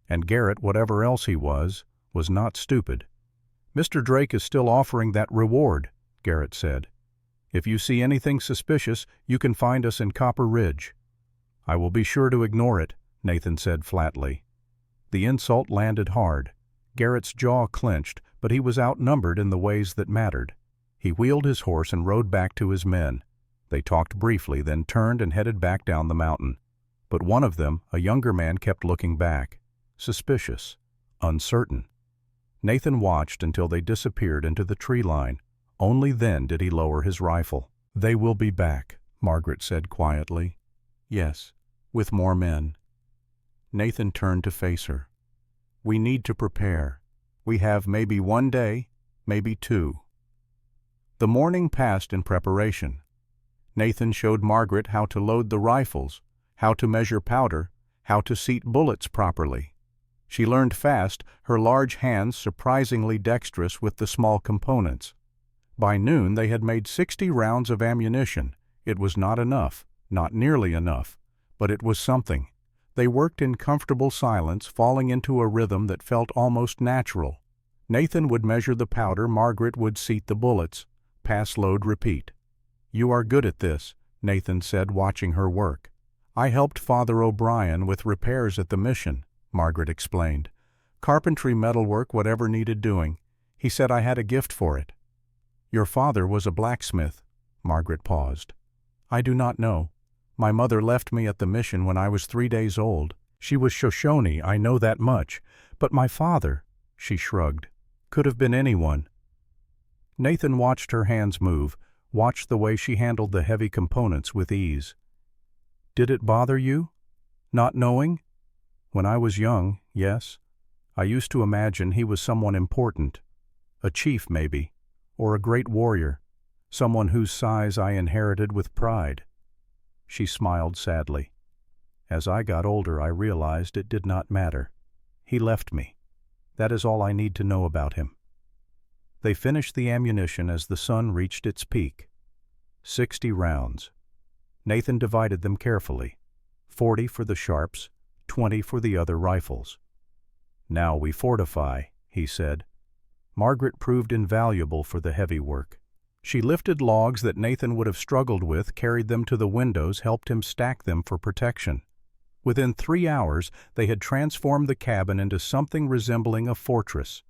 And Garrett, whatever else he was not stupid. Mr. Drake is still offering that reward, Garrett said. If you see anything suspicious, you can find us in Copper Ridge. I will be sure to ignore it, Nathan said flatly. The insult landed hard. Garrett's jaw clenched, but he was outnumbered in the ways that mattered. He wheeled his horse and rode back to his men. They talked briefly, then turned and headed back down the mountain. But one of them, a younger man, kept looking back. Suspicious. Uncertain. Nathan watched until they disappeared into the tree line. Only then did he lower his rifle. "They will be back," Margaret said quietly. "Yes, with more men." Nathan turned to face her. "We need to prepare. We have maybe 1 day, maybe 2. The morning passed in preparation. Nathan showed Margaret how to load the rifles, how to measure powder, how to seat bullets properly. She learned fast, her large hands surprisingly dexterous with the small components. By noon they had made 60 rounds of ammunition. It was not enough, not nearly enough, but it was something. They worked in comfortable silence, falling into a rhythm that felt almost natural. Nathan would measure the powder, Margaret would seat the bullets. Pass, load, repeat. "You are good at this," Nathan said, watching her work. "I helped Father O'Brien with repairs at the mission," Margaret explained. "Carpentry, metalwork, whatever needed doing. He said I had a gift for it." "Your father was a blacksmith." Margaret paused. "I do not know. My mother left me at the mission when I was 3 days old. She was Shoshone, I know that much. But my father," she shrugged, "could have been anyone." Nathan watched her hands move, watched the way she handled the heavy components with ease. "Did it bother you? Not knowing?" "When I was young, yes. I used to imagine he was someone important. A chief, maybe, or a great warrior, someone whose size I inherited with pride." She smiled sadly. "As I got older, I realized it did not matter. He left me. That is all I need to know about him." They finished the ammunition as the sun reached its peak. 60 rounds. Nathan divided them carefully. 40 for the sharps, 20 for the other rifles. "Now we fortify," he said. Margaret proved invaluable for the heavy work. She lifted logs that Nathan would have struggled with, carried them to the windows, helped him stack them for protection. Within 3 hours, they had transformed the cabin into something resembling a fortress.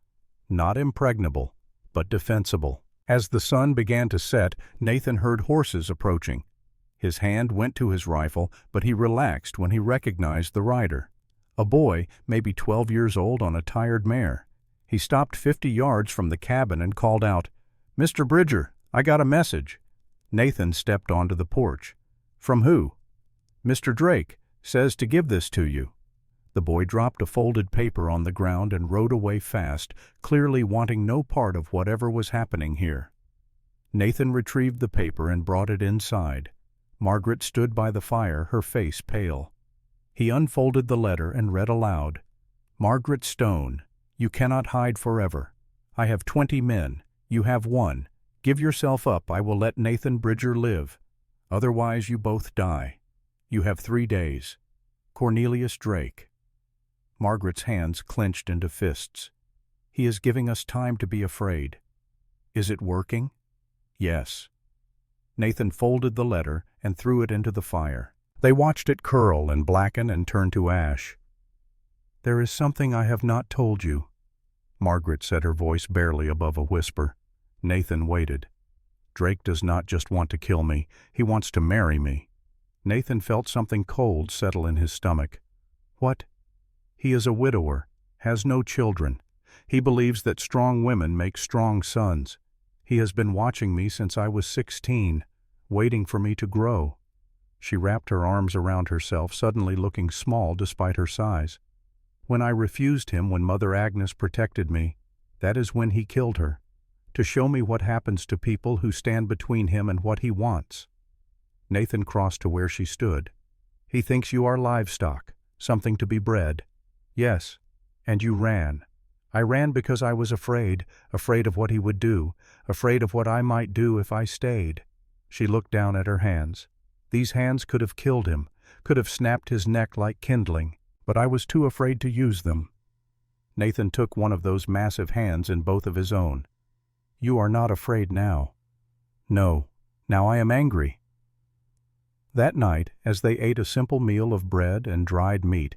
Not impregnable, but defensible. As the sun began to set, Nathan heard horses approaching. His hand went to his rifle, but he relaxed when he recognized the rider. A boy, maybe 12 years old, on a tired mare. He stopped 50 yards from the cabin and called out, "Mr. Bridger, I got a message." Nathan stepped onto the porch. "From who?" "Mr. Drake says to give this to you." The boy dropped a folded paper on the ground and rode away fast, clearly wanting no part of whatever was happening here. Nathan retrieved the paper and brought it inside. Margaret stood by the fire, her face pale. He unfolded the letter and read aloud, "Margaret Stone, you cannot hide forever. I have 20 men. You have 1. Give yourself up. I will let Nathan Bridger live. Otherwise you both die. You have 3 days. Cornelius Drake." Margaret's hands clenched into fists. "He is giving us time to be afraid." "Is it working?" "Yes." Nathan folded the letter and threw it into the fire. They watched it curl and blacken and turn to ash. "There is something I have not told you," Margaret said, her voice barely above a whisper. Nathan waited. "Drake does not just want to kill me, he wants to marry me." Nathan felt something cold settle in his stomach. "What?" "He is a widower, has no children. He believes that strong women make strong sons. He has been watching me since I was 16, waiting for me to grow." She wrapped her arms around herself, suddenly looking small despite her size. "When I refused him, when Mother Agnes protected me, that is when he killed her, to show me what happens to people who stand between him and what he wants." Nathan crossed to where she stood. "He thinks you are livestock, something to be bred." "Yes, and you ran." "I ran because I was afraid of what he would do, afraid of what I might do if I stayed." She looked down at her hands. "These hands could have killed him, could have snapped his neck like kindling, but I was too afraid to use them." Nathan took one of those massive hands in both of his own. "You are not afraid now." "No, now I am angry." That night, as they ate a simple meal of bread and dried meat,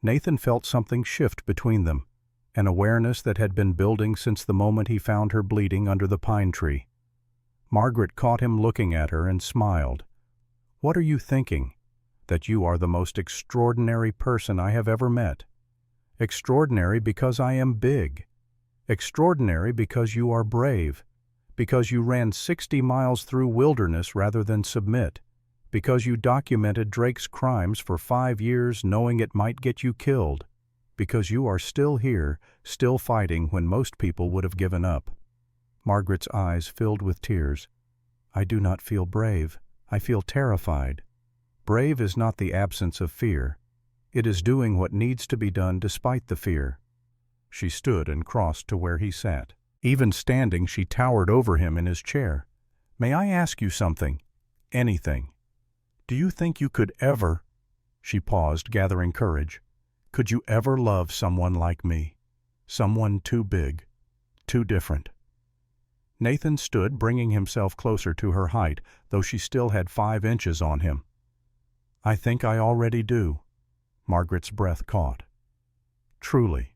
Nathan felt something shift between them, an awareness that had been building since the moment he found her bleeding under the pine tree. Margaret caught him looking at her and smiled. "What are you thinking?" "That you are the most extraordinary person I have ever met. Extraordinary because I am big. Extraordinary because you are brave. because you ran 60 miles through wilderness rather than submit, because you documented Drake's crimes for 5 years knowing it might get you killed, because you are still here, still fighting when most people would have given up. Margaret's eyes filled with tears. I do not feel brave. I feel terrified. Brave is not the absence of fear. It is doing what needs to be done despite the fear. She stood and crossed to where he sat. Even standing, she towered over him in his chair. May I ask you something? Anything. Do you think you could ever— She paused, gathering courage. Could you ever love someone like me? Someone too big, too different. Nathan stood, bringing himself closer to her height, though she still had 5 inches on him. I think I already do. Margaret's breath caught. Truly.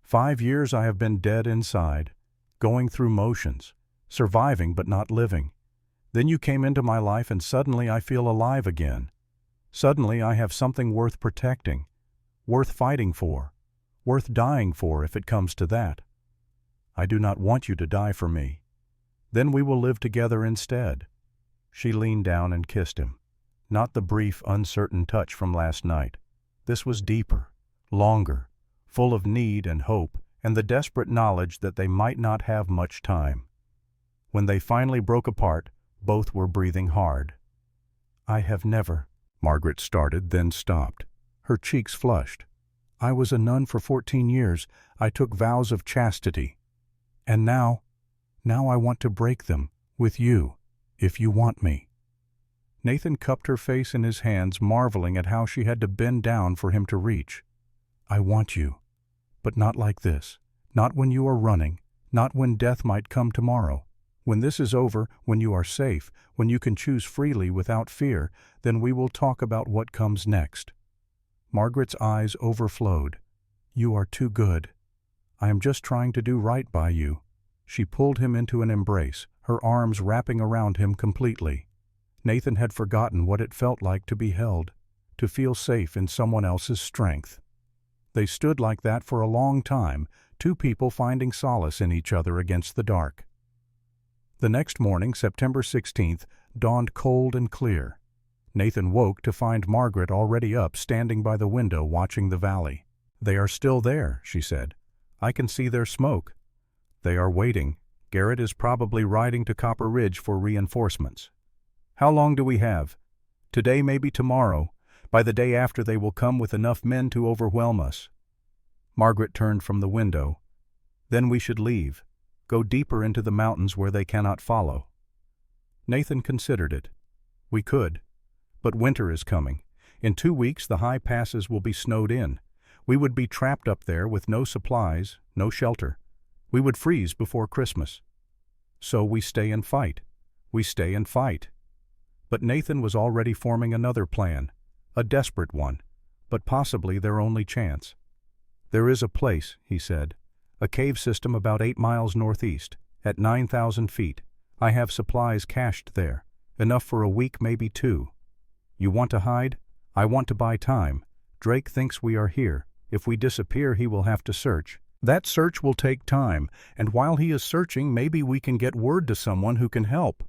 5 years I have been dead inside, going through motions, surviving but not living. Then you came into my life and suddenly I feel alive again. Suddenly I have something worth protecting, worth fighting for, worth dying for if it comes to that. I do not want you to die for me. Then we will live together instead. She leaned down and kissed him. Not the brief, uncertain touch from last night. This was deeper, longer, full of need and hope and the desperate knowledge that they might not have much time. When they finally broke apart, both were breathing hard. I have never— Margaret started, then stopped. Her cheeks flushed. I was a nun for 14 years. I took vows of chastity. And now I want to break them, with you, if you want me. Nathan cupped her face in his hands, marveling at how she had to bend down for him to reach. I want you, but not like this. Not when you are running, not when death might come tomorrow. When this is over, when you are safe, when you can choose freely without fear, then we will talk about what comes next. Margaret's eyes overflowed. You are too good. I am just trying to do right by you. She pulled him into an embrace, her arms wrapping around him completely. Nathan had forgotten what it felt like to be held, to feel safe in someone else's strength. They stood like that for a long time, 2 people finding solace in each other against the dark. The next morning, September 16th, dawned cold and clear. Nathan woke to find Margaret already up, standing by the window watching the valley. They are still there, she said. I can see their smoke. They are waiting. Garrett is probably riding to Copper Ridge for reinforcements. How long do we have? Today, maybe tomorrow. By the day after they will come with enough men to overwhelm us. Margaret turned from the window. Then we should leave. Go deeper into the mountains where they cannot follow. Nathan considered it. We could. But winter is coming. In 2 weeks the high passes will be snowed in. We would be trapped up there with no supplies, no shelter. We would freeze before Christmas. So we stay and fight. We stay and fight. But Nathan was already forming another plan, a desperate one, but possibly their only chance. There is a place, he said, a cave system about 8 miles northeast, at 9,000 feet. I have supplies cached there, enough for a week, maybe 2. You want to hide? I want to buy time. Drake thinks we are here. If we disappear, he will have to search. That search will take time, and while he is searching, maybe we can get word to someone who can help.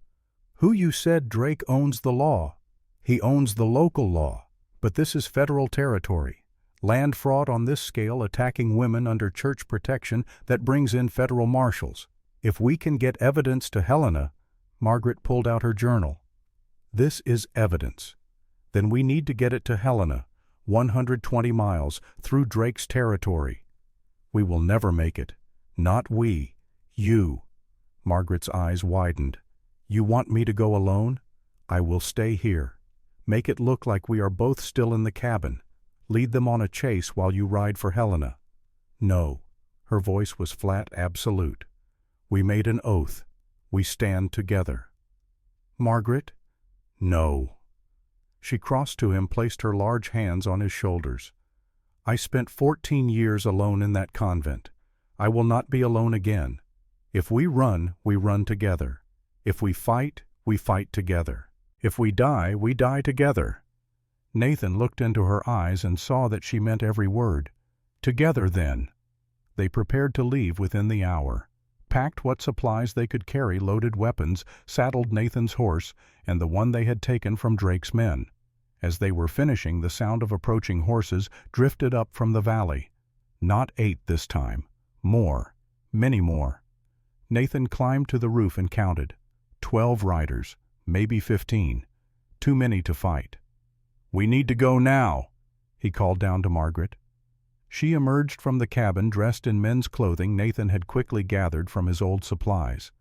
Who you said Drake owns the law? He owns the local law, but this is federal territory. Land fraud on this scale, attacking women under church protection, that brings in federal marshals. If we can get evidence to Helena— Margaret pulled out her journal. This is evidence. Then we need to get it to Helena, 120 miles, through Drake's territory. We will never make it. Not we. You. Margaret's eyes widened. You want me to go alone? I will stay here. Make it look like we are both still in the cabin. Lead them on a chase while you ride for Helena. No. Her voice was flat, absolute. We made an oath. We stand together. Margaret? No. She crossed to him, placed her large hands on his shoulders. I spent 14 years alone in that convent. I will not be alone again. If we run together. If we fight together. If we die together. Nathan looked into her eyes and saw that she meant every word. Together, then. They prepared to leave within the hour. packed what supplies they could carry, loaded weapons, saddled Nathan's horse and the one they had taken from Drake's men. As they were finishing, the sound of approaching horses drifted up from the valley. Not 8 this time. More. Many more. Nathan climbed to the roof and counted. 12 riders. Maybe 15. Too many to fight. "We need to go now," he called down to Margaret. She emerged from the cabin dressed in men's clothing Nathan had quickly gathered from his old supplies.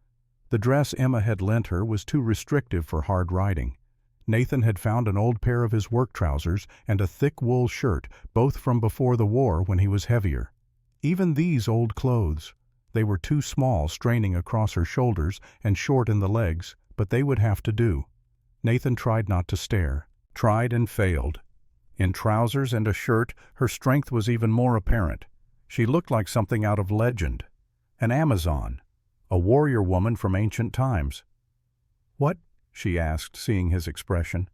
The dress Emma had lent her was too restrictive for hard riding. Nathan had found an old pair of his work trousers and a thick wool shirt, both from before the war when he was heavier. Even these old clothes. They were too small, straining across her shoulders and short in the legs, but they would have to do. Nathan tried not to stare. Tried and failed. In trousers and a shirt, her strength was even more apparent. She looked like something out of legend. An Amazon. A warrior woman from ancient times. "What?" she asked, seeing his expression.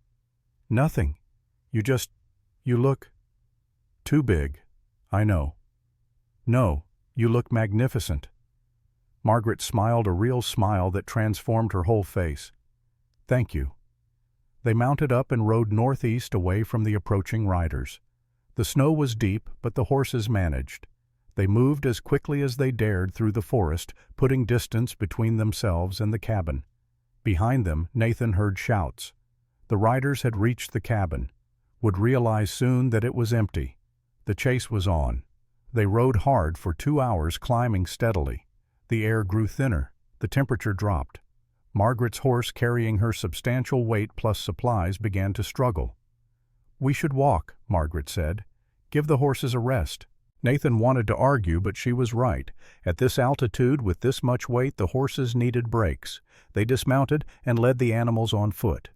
"Nothing. You look too big. I know." "No, you look magnificent." Margaret smiled, a real smile that transformed her whole face. "Thank you." They mounted up and rode northeast away from the approaching riders. The snow was deep, but the horses managed. They moved as quickly as they dared through the forest, putting distance between themselves and the cabin. Behind them, Nathan heard shouts. The riders had reached the cabin, would realize soon that it was empty. The chase was on. They rode hard for 2 hours, climbing steadily. The air grew thinner. The temperature dropped. Margaret's horse, carrying her substantial weight plus supplies, began to struggle. "We should walk," Margaret said. "Give the horses a rest." Nathan wanted to argue, but she was right. At this altitude, with this much weight, the horses needed breaks. They dismounted and led the animals on foot.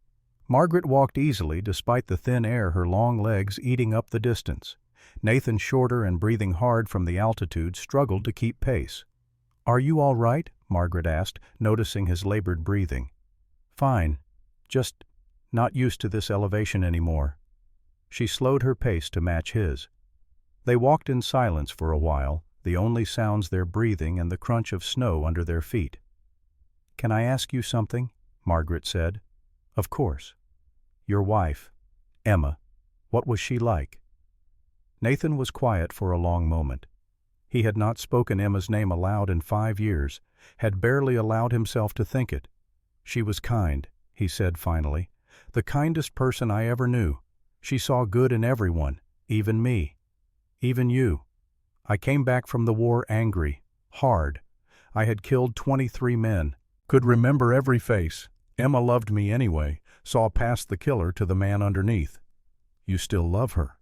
Margaret walked easily, despite the thin air, her long legs eating up the distance. Nathan, shorter and breathing hard from the altitude, struggled to keep pace. "Are you all right?" Margaret asked, noticing his labored breathing. "Fine. Just not used to this elevation anymore." She slowed her pace to match his. They walked in silence for a while, the only sounds their breathing and the crunch of snow under their feet. "Can I ask you something?" Margaret said. "Of course." "Your wife, Emma, what was she like?" Nathan was quiet for a long moment. He had not spoken Emma's name aloud in 5 years, had barely allowed himself to think it. "She was kind," he said finally. "The kindest person I ever knew. She saw good in everyone, even me. Even you. I came back from the war angry, hard. I had killed 23 men, could remember every face. Emma loved me anyway, saw past the killer to the man underneath." "You still love her?"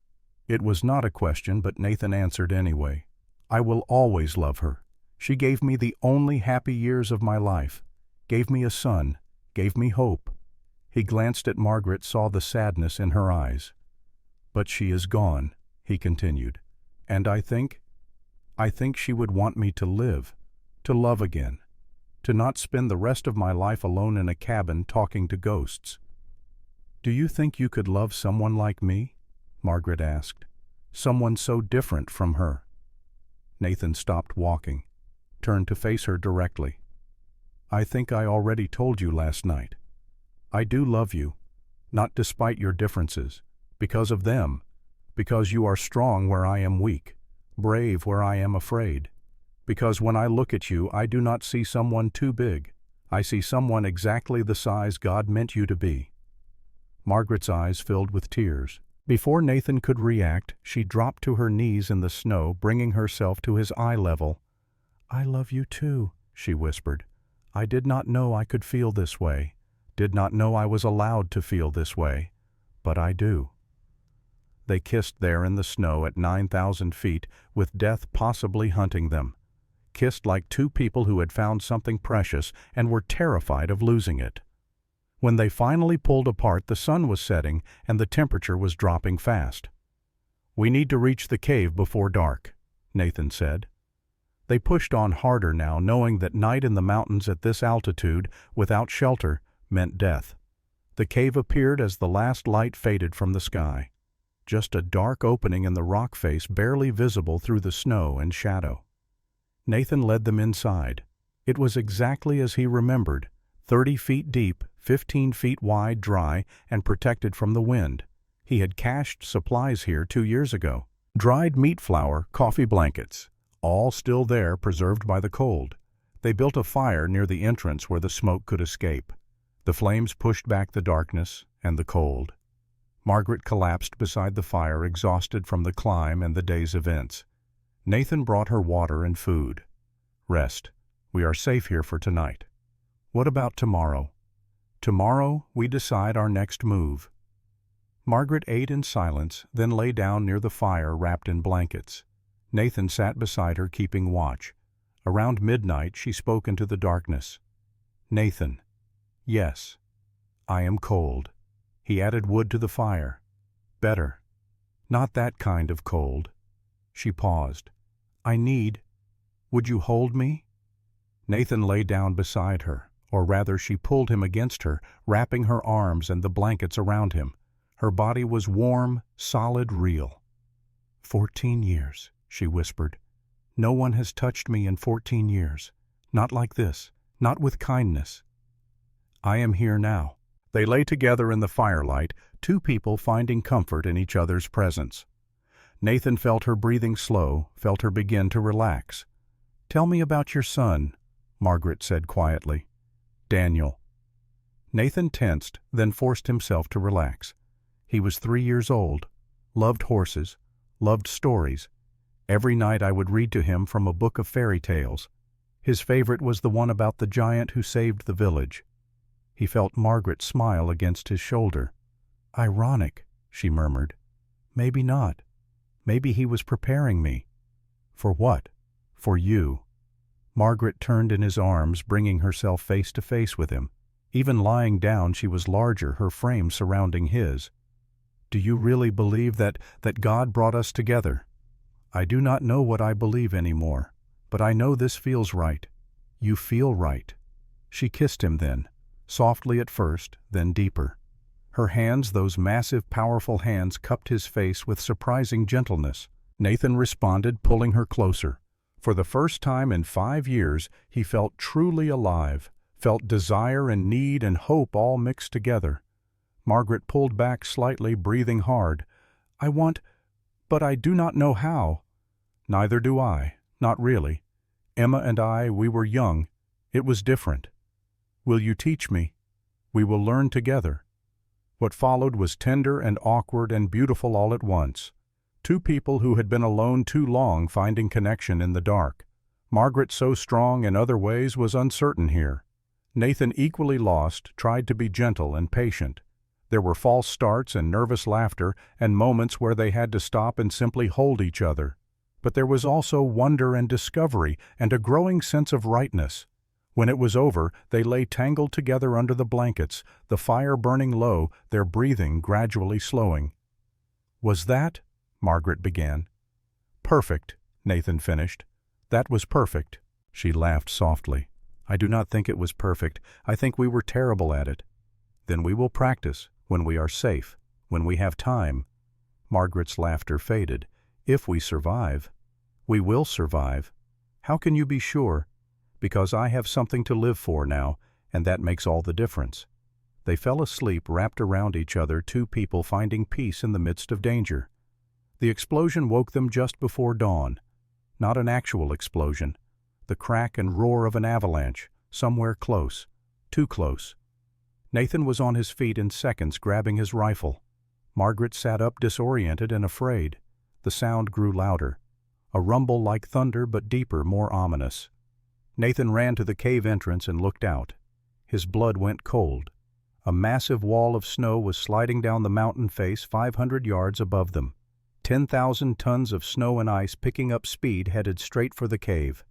It was not a question, but Nathan answered anyway. "I will always love her. She gave me the only happy years of my life, gave me a son, gave me hope." He glanced at Margaret, saw the sadness in her eyes. "But she is gone," he continued, "and I think she would want me to live, to love again, to not spend the rest of my life alone in a cabin talking to ghosts." "Do you think you could love someone like me?" Margaret asked. "Someone so different from her?" Nathan stopped walking, turned to face her directly. "I think I already told you last night. I do love you, not despite your differences, because of them, because you are strong where I am weak, brave where I am afraid. Because when I look at you, I do not see someone too big. I see someone exactly the size God meant you to be." Margaret's eyes filled with tears. Before Nathan could react, she dropped to her knees in the snow, bringing herself to his eye level. "I love you too," she whispered. "I did not know I could feel this way, did not know I was allowed to feel this way, but I do." They kissed there in the snow at 9,000 feet, with death possibly hunting them. Kissed like two people who had found something precious and were terrified of losing it. When they finally pulled apart, the sun was setting and the temperature was dropping fast. "We need to reach the cave before dark," Nathan said. They pushed on harder now, knowing that night in the mountains at this altitude, without shelter, meant death. The cave appeared as the last light faded from the sky. Just a dark opening in the rock face, barely visible through the snow and shadow. Nathan led them inside. It was exactly as he remembered, 30 feet deep, 15 feet wide, dry, and protected from the wind. He had cached supplies here 2 years ago. Dried meat flour, coffee blankets, all still there, preserved by the cold. They built a fire near the entrance where the smoke could escape. The flames pushed back the darkness and the cold. Margaret collapsed beside the fire, exhausted from the climb and the day's events. Nathan brought her water and food. Rest. We are safe here for tonight. What about tomorrow? Tomorrow we decide our next move. Margaret ate in silence, then lay down near the fire wrapped in blankets. Nathan sat beside her, keeping watch. Around midnight she spoke into the darkness. Nathan. Yes. I am cold. He added wood to the fire. Better. Not that kind of cold. She paused. I need. Would you hold me? Nathan lay down beside her, or rather she pulled him against her, wrapping her arms and the blankets around him. Her body was warm, solid, real. 14 years, she whispered. No one has touched me in 14 years. Not like this, not with kindness. I am here now. They lay together in the firelight, two people finding comfort in each other's presence. Nathan felt her breathing slow, felt her begin to relax. Tell me about your son, Margaret said quietly. Daniel. Nathan tensed, then forced himself to relax. He was 3 years old, loved horses, loved stories. Every night I would read to him from a book of fairy tales. His favorite was the one about the giant who saved the village. He felt Margaret smile against his shoulder. Ironic, she murmured. Maybe not. Maybe he was preparing me. For what? For you. Margaret turned in his arms, bringing herself face to face with him. Even lying down, she was larger, her frame surrounding his. Do you really believe that God brought us together? I do not know what I believe anymore, but I know this feels right. You feel right. She kissed him then, softly at first, then deeper. Her hands, those massive, powerful hands, cupped his face with surprising gentleness. Nathan responded, pulling her closer. For the first time in 5 years, he felt truly alive, felt desire and need and hope all mixed together. Margaret pulled back slightly, breathing hard. But I do not know how. Neither do I, not really. Emma and I, we were young. It was different. Will you teach me? We will learn together. What followed was tender and awkward and beautiful all at once. Two people who had been alone too long finding connection in the dark. Margaret, so strong in other ways, was uncertain here. Nathan, equally lost, tried to be gentle and patient. There were false starts and nervous laughter and moments where they had to stop and simply hold each other. But there was also wonder and discovery and a growing sense of rightness. When it was over, they lay tangled together under the blankets, the fire burning low, their breathing gradually slowing. Was that? Margaret began. Perfect, Nathan finished. That was perfect. She laughed softly. I do not think it was perfect. I think we were terrible at it. Then we will practice, when we are safe, when we have time. Margaret's laughter faded. If we survive. We will survive. How can you be sure? Because I have something to live for now, and that makes all the difference. They fell asleep, wrapped around each other, two people finding peace in the midst of danger. The explosion woke them just before dawn. Not an actual explosion. The crack and roar of an avalanche, somewhere close. Too close. Nathan was on his feet in seconds, grabbing his rifle. Margaret sat up, disoriented and afraid. The sound grew louder. A rumble like thunder, but deeper, more ominous. Nathan ran to the cave entrance and looked out. His blood went cold. A massive wall of snow was sliding down the mountain face 500 yards above them. 10,000 tons of snow and ice, picking up speed, headed straight for the cave.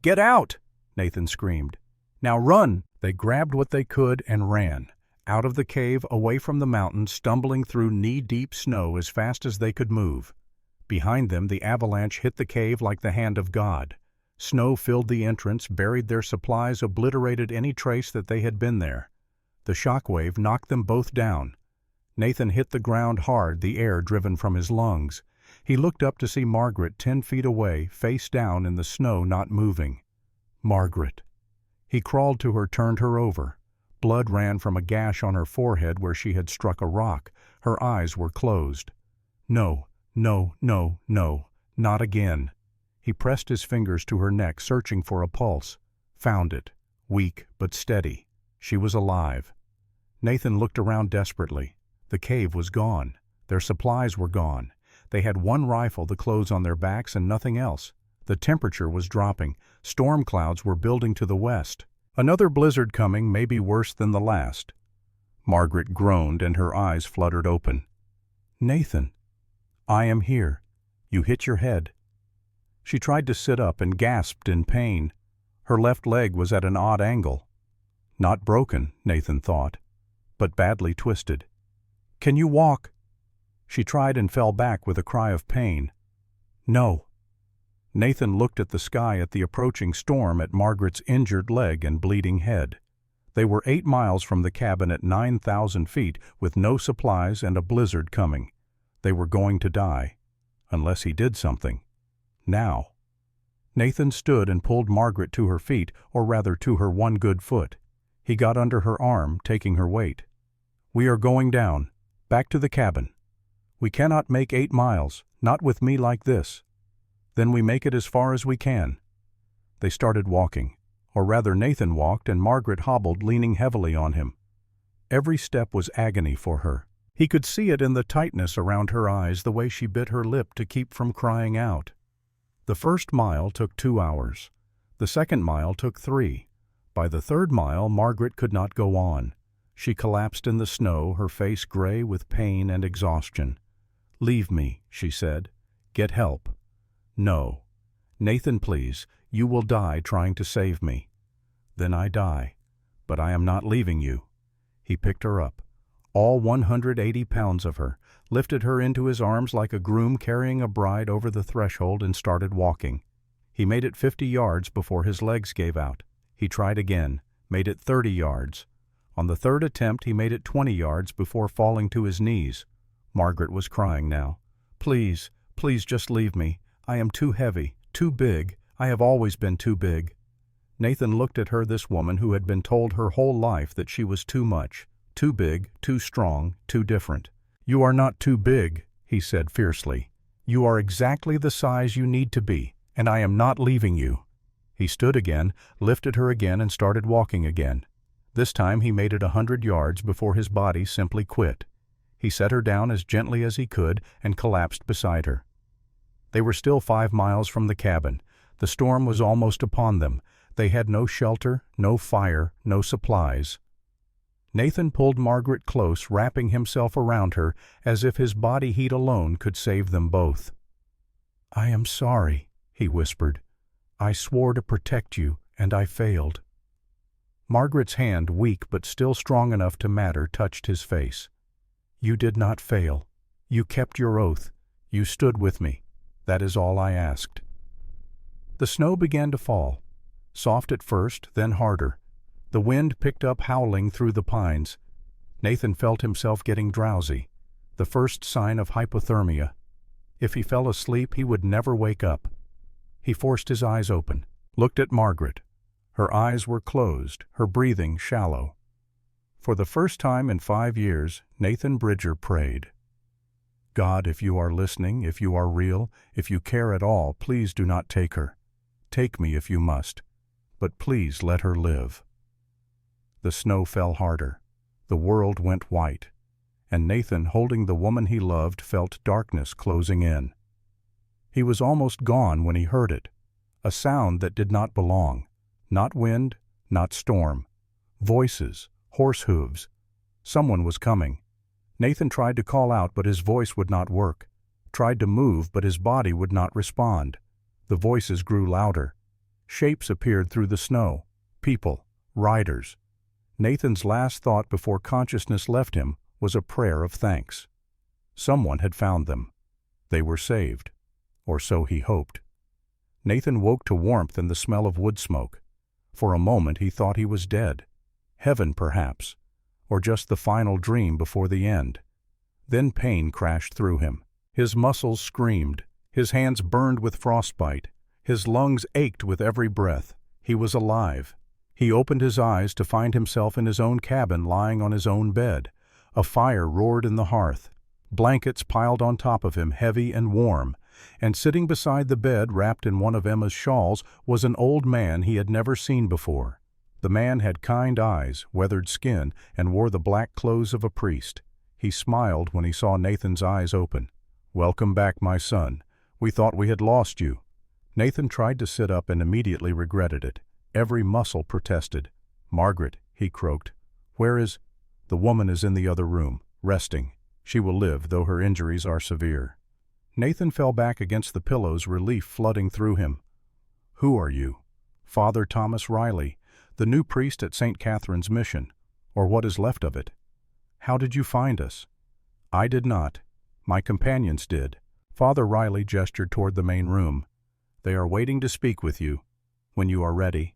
"Get out!" Nathan screamed. "Now run!" They grabbed what they could and ran. Out of the cave, away from the mountain, stumbling through knee-deep snow as fast as they could move. Behind them, the avalanche hit the cave like the hand of God. Snow filled the entrance, buried their supplies, obliterated any trace that they had been there. The shockwave knocked them both down. Nathan hit the ground hard, the air driven from his lungs. He looked up to see Margaret 10 feet away, face down in the snow, not moving. Margaret. He crawled to her, turned her over. Blood ran from a gash on her forehead where she had struck a rock. Her eyes were closed. No, no, no, no, not again. He pressed his fingers to her neck, searching for a pulse. Found it, weak but steady. She was alive. Nathan looked around desperately. The cave was gone. Their supplies were gone. They had one rifle, the clothes on their backs, and nothing else. The temperature was dropping. Storm clouds were building to the west. Another blizzard coming, maybe worse than the last. Margaret groaned and her eyes fluttered open. Nathan, I am here. You hit your head. She tried to sit up and gasped in pain. Her left leg was at an odd angle. Not broken, Nathan thought, but badly twisted. Can you walk? She tried and fell back with a cry of pain. No. Nathan looked at the sky, at the approaching storm, at Margaret's injured leg and bleeding head. They were 8 miles from the cabin at 9,000 feet with no supplies and a blizzard coming. They were going to die, unless he did something. Now. Nathan stood and pulled Margaret to her feet, or rather to her one good foot. He got under her arm, taking her weight. We are going down, back to the cabin. We cannot make 8 miles, not with me like this. Then we make it as far as we can. They started walking, or rather Nathan walked and Margaret hobbled, leaning heavily on him. Every step was agony for her. He could see it in the tightness around her eyes, the way she bit her lip to keep from crying out. The first mile took 2 hours. The second mile took 3. By the third mile, Margaret could not go on. She collapsed in the snow, her face gray with pain and exhaustion. Leave me, she said. Get help. No. Nathan, please, you will die trying to save me. Then I die. But I am not leaving you. He picked her up, all 180 pounds of her, lifted her into his arms like a groom carrying a bride over the threshold, and started walking. He made it 50 yards before his legs gave out. He tried again, made it 30 yards. On the third attempt he made it 20 yards before falling to his knees. Margaret was crying now. Please, please just leave me. I am too heavy, too big. I have always been too big. Nathan looked at her, this woman who had been told her whole life that she was too much, too big, too strong, too different. You are not too big, he said fiercely. You are exactly the size you need to be, and I am not leaving you. He stood again, lifted her again, and started walking again. This time he made it 100 yards before his body simply quit. He set her down as gently as he could and collapsed beside her. They were still 5 miles from the cabin. The storm was almost upon them. They had no shelter, no fire, no supplies. Nathan pulled Margaret close, wrapping himself around her as if his body heat alone could save them both. I am sorry, he whispered. I swore to protect you, and I failed. Margaret's hand, weak but still strong enough to matter, touched his face. You did not fail. You kept your oath. You stood with me. That is all I asked. The snow began to fall, soft at first, then harder. The wind picked up, howling through the pines. Nathan felt himself getting drowsy, the first sign of hypothermia. If he fell asleep, he would never wake up. He forced his eyes open, looked at Margaret. Her eyes were closed, her breathing shallow. For the first time in 5 years, Nathan Bridger prayed. God, if you are listening, if you are real, if you care at all, please do not take her. Take me if you must, but please let her live. The snow fell harder. The world went white, and Nathan, holding the woman he loved, felt darkness closing in. He was almost gone when he heard it, a sound that did not belong, not wind, not storm. Voices, horse hooves. Someone was coming. Nathan tried to call out, but his voice would not work. Tried to move, but his body would not respond. The voices grew louder. Shapes appeared through the snow. People, riders. Nathan's last thought before consciousness left him was a prayer of thanks. Someone had found them. They were saved. Or so he hoped. Nathan woke to warmth and the smell of wood smoke. For a moment he thought he was dead. Heaven, perhaps, or just the final dream before the end. Then pain crashed through him. His muscles screamed. His hands burned with frostbite. His lungs ached with every breath. He was alive. He opened his eyes to find himself in his own cabin lying on his own bed. A fire roared in the hearth. Blankets piled on top of him, heavy and warm, and sitting beside the bed, wrapped in one of Emma's shawls, was an old man he had never seen before. The man had kind eyes, weathered skin, and wore the black clothes of a priest. He smiled when he saw Nathan's eyes open. "Welcome back, my son. We thought we had lost you." Nathan tried to sit up and immediately regretted it. Every muscle protested. "Margaret," he croaked. "Where is—" "The woman is in the other room, resting. She will live, though her injuries are severe." Nathan fell back against the pillows, relief flooding through him. "Who are you?" "Father Thomas Riley, the new priest at St. Catherine's Mission, or what is left of it." "How did you find us?" "I did not. My companions did." Father Riley gestured toward the main room. "They are waiting to speak with you, when you are ready."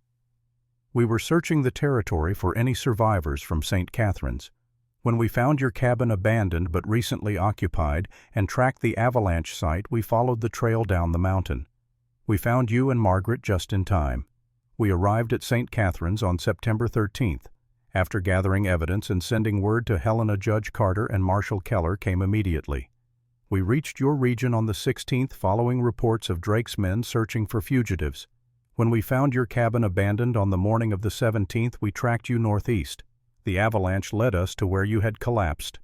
"We were searching the territory for any survivors from St. Catherine's. When we found your cabin abandoned but recently occupied and tracked the avalanche site, we followed the trail down the mountain. We found you and Margaret just in time. We arrived at St. Catherine's on September 13th. After gathering evidence and sending word to Helena, Judge Carter and Marshal Keller came immediately. We reached your region on the 16th following reports of Drake's men searching for fugitives. When we found your cabin abandoned on the morning of the 17th, we tracked you northeast. The avalanche led us to where you had collapsed."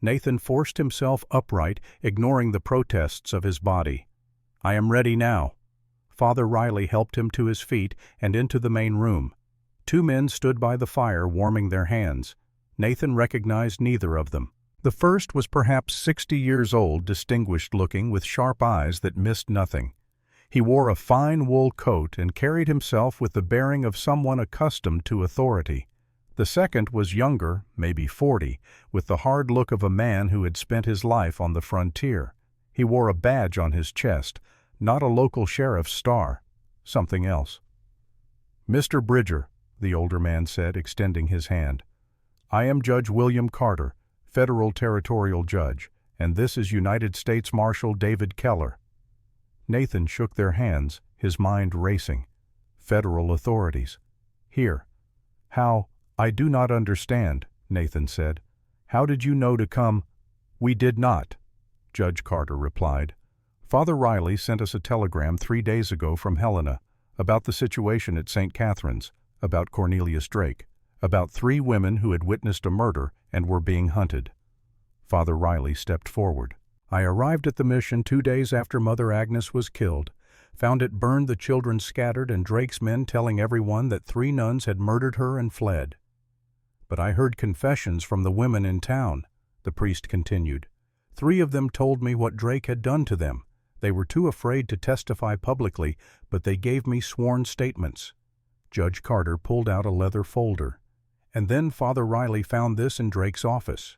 Nathan forced himself upright, ignoring the protests of his body. "I am ready now." Father Riley helped him to his feet and into the main room. Two men stood by the fire warming their hands. Nathan recognized neither of them. The first was perhaps 60 years old, distinguished-looking, with sharp eyes that missed nothing. He wore a fine wool coat and carried himself with the bearing of someone accustomed to authority. The second was younger, maybe 40, with the hard look of a man who had spent his life on the frontier. He wore a badge on his chest, not a local sheriff's star, something else. "Mr. Bridger," the older man said, extending his hand. "I am Judge William Carter, Federal Territorial Judge, and this is United States Marshal David Keller." Nathan shook their hands, his mind racing. Federal authorities. Here. "How? I do not understand," Nathan said. "How did you know to come?" "We did not," Judge Carter replied. "Father Riley sent us a telegram 3 days ago from Helena about the situation at St. Catherine's, about Cornelius Drake, about 3 women who had witnessed a murder and were being hunted." Father Riley stepped forward. "I arrived at the mission 2 days after Mother Agnes was killed, found it burned, the children scattered, and Drake's men telling everyone that 3 nuns had murdered her and fled. But I heard confessions from the women in town," the priest continued. 3 of them told me what Drake had done to them. They were too afraid to testify publicly, but they gave me sworn statements." Judge Carter pulled out a leather folder. And then Father Riley found this in Drake's office.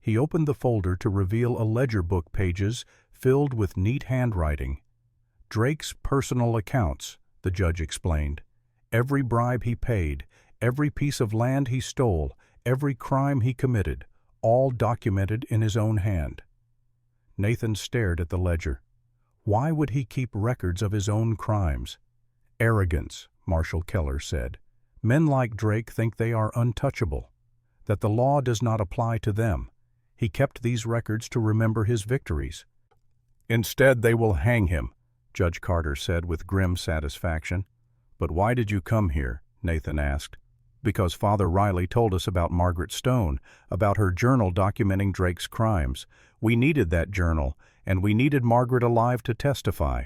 He opened the folder to reveal a ledger book, pages filled with neat handwriting. "Drake's personal accounts," the judge explained. "Every bribe he paid, every piece of land he stole, every crime he committed, all documented in his own hand." Nathan stared at the ledger. Why would he keep records of his own crimes? "Arrogance," Marshal Keller said. "Men like Drake think they are untouchable, that the law does not apply to them. He kept these records to remember his victories." "Instead, they will hang him," Judge Carter said with grim satisfaction. "But why did you come here?" Nathan asked. "Because Father Riley told us about Margaret Stone, about her journal documenting Drake's crimes. We needed that journal, and we needed Margaret alive to testify."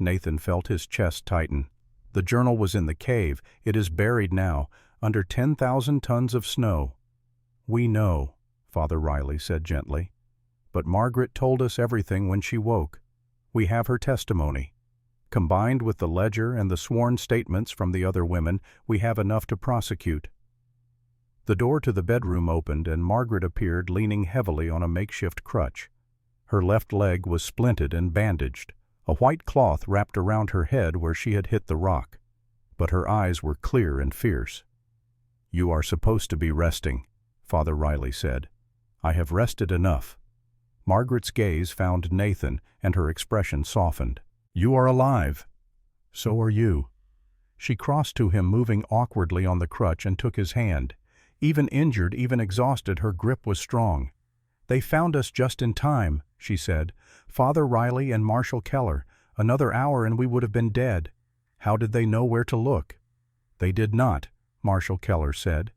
Nathan felt his chest tighten. "The journal was in the cave. It is buried now, under 10,000 tons of snow." "We know," Father Riley said gently. "But Margaret told us everything when she woke. We have her testimony. Combined with the ledger and the sworn statements from the other women, we have enough to prosecute." The door to the bedroom opened, and Margaret appeared leaning heavily on a makeshift crutch. Her left leg was splinted and bandaged, a white cloth wrapped around her head where she had hit the rock. But her eyes were clear and fierce. "You are supposed to be resting," Father Riley said. "I have rested enough." Margaret's gaze found Nathan, and her expression softened. "You are alive. So are you. She crossed to him, moving awkwardly on the crutch, and took his hand. Even injured, even exhausted, her grip was strong. "They found us just in time," she said. "Father Riley and Marshal Keller. Another hour and we would have been dead." "How did they know where to look?" "They did not," Marshal Keller said.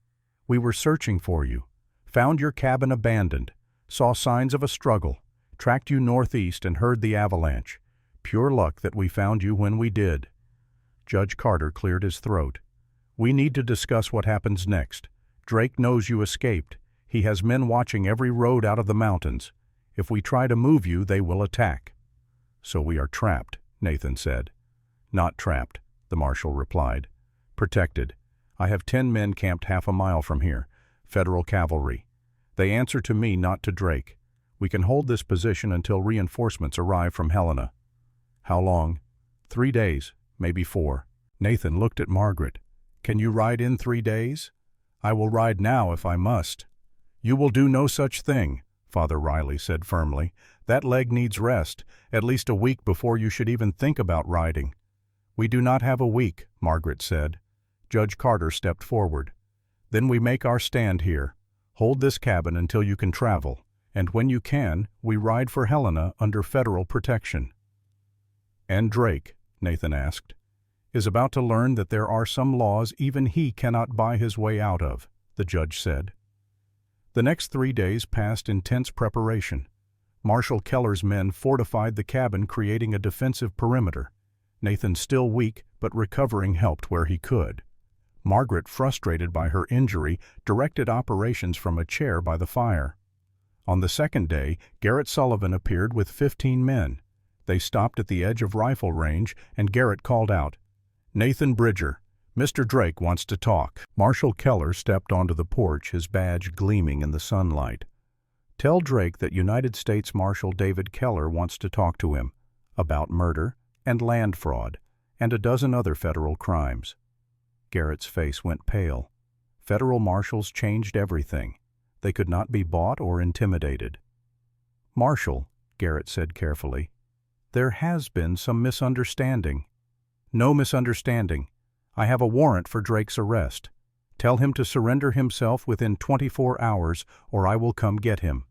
"We were searching for you. Found your cabin abandoned. Saw signs of a struggle. Tracked you northeast and heard the avalanche. Pure luck that we found you when we did." Judge Carter cleared his throat. "We need to discuss what happens next. Drake knows you escaped. He has men watching every road out of the mountains. If we try to move you, they will attack." "So we are trapped," Nathan said. "Not trapped," the marshal replied. "Protected. I have 10 men camped half a mile from here. Federal cavalry. They answer to me, not to Drake. We can hold this position until reinforcements arrive from Helena." "How long?" 3 days, maybe 4. Nathan looked at Margaret. "Can you ride in 3 days?" "I will ride now if I must." "You will do no such thing," Father Riley said firmly. "That leg needs rest, at least a week before you should even think about riding." "We do not have a week," Margaret said. Judge Carter stepped forward. "Then we make our stand here. Hold this cabin until you can travel, and when you can, we ride for Helena under federal protection." "And Drake," Nathan asked, "is about to learn that there are some laws even he cannot buy his way out of," the judge said. The next 3 days passed in tense preparation. Marshal Keller's men fortified the cabin, creating a defensive perimeter. Nathan, still weak but recovering, helped where he could. Margaret, frustrated by her injury, directed operations from a chair by the fire. On the second day, Garrett Sullivan appeared with 15 men. They stopped at the edge of rifle range, and Garrett called out, "Nathan Bridger, Mr. Drake wants to talk." Marshal Keller stepped onto the porch, his badge gleaming in the sunlight. "Tell Drake that United States Marshal David Keller wants to talk to him about murder and land fraud and a dozen other federal crimes." Garrett's face went pale. Federal marshals changed everything. They could not be bought or intimidated. "Marshal," Garrett said carefully, "there has been some misunderstanding." "No misunderstanding. I have a warrant for Drake's arrest. Tell him to surrender himself within 24 hours, or I will come get him."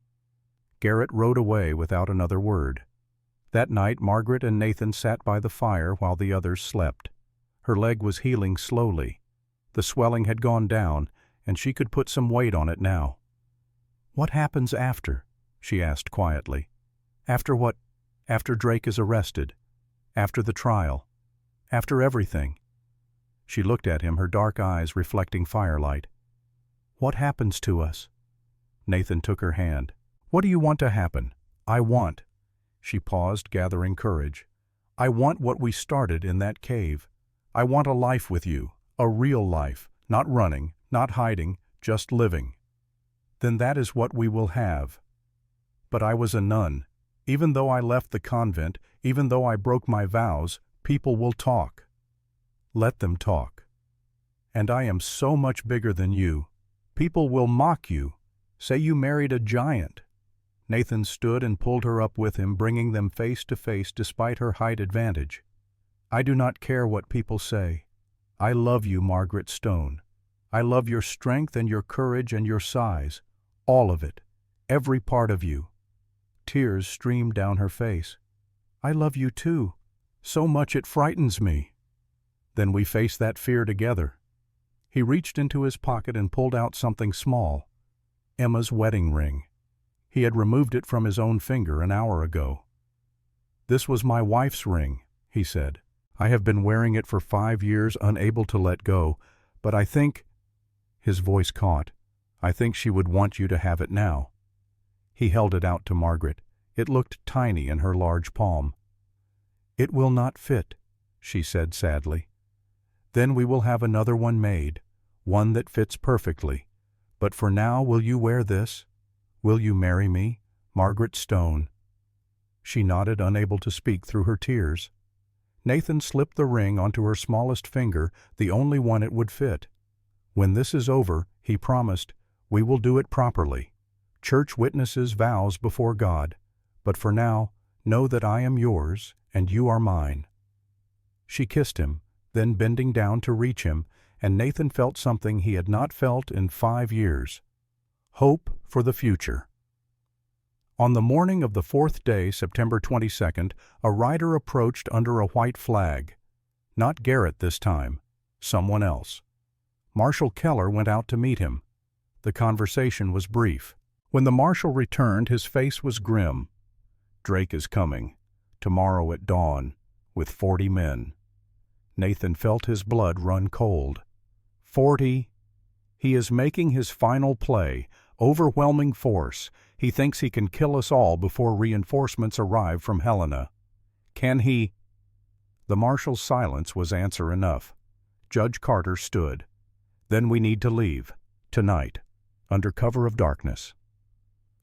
Garrett rode away without another word. That night, Margaret and Nathan sat by the fire while the others slept. Her leg was healing slowly. The swelling had gone down, and she could put some weight on it now. "What happens after?" she asked quietly. "After what? After Drake is arrested? After the trial? After everything?" She looked at him, her dark eyes reflecting firelight. "What happens to us?" Nathan took her hand. "What do you want to happen?" "I want." She paused, gathering courage. "I want what we started in that cave. I want a life with you, a real life, not running, not hiding, just living." "Then that is what we will have." "But I was a nun. Even though I left the convent, even though I broke my vows, people will talk." "Let them talk." "And I am so much bigger than you. People will mock you, say you married a giant." Nathan stood and pulled her up with him, bringing them face to face despite her height advantage. "I do not care what people say. I love you, Margaret Stone. I love your strength and your courage and your size. All of it. Every part of you." Tears streamed down her face. "I love you too. So much it frightens me." "Then we face that fear together." He reached into his pocket and pulled out something small. Emma's wedding ring. He had removed it from his own finger an hour ago. "This was my wife's ring," he said. "I have been wearing it for 5 years, unable to let go, but I think—" His voice caught. "I think she would want you to have it now." He held it out to Margaret. It looked tiny in her large palm. "It will not fit," she said sadly. "Then we will have another one made, one that fits perfectly. But for now, will you wear this? Will you marry me, Margaret Stone?" She nodded, unable to speak through her tears. Nathan slipped the ring onto her smallest finger, the only one it would fit. "When this is over," he promised, "we will do it properly. Church witnesses vows before God. But for now, know that I am yours and you are mine." She kissed him, then bending down to reach him, and Nathan felt something he had not felt in 5 years. Hope for the future. On the morning of the 4th day, September 22nd, a rider approached under a white flag. Not Garrett this time, someone else. Marshal Keller went out to meet him. The conversation was brief. When the marshal returned, his face was grim. "Drake is coming, tomorrow at dawn, with 40 men." Nathan felt his blood run cold. 40. He is making his final play, overwhelming force. He thinks he can kill us all before reinforcements arrive from Helena. Can he? The marshal's silence was answer enough. Judge Carter stood. "Then we need to leave, tonight, under cover of darkness."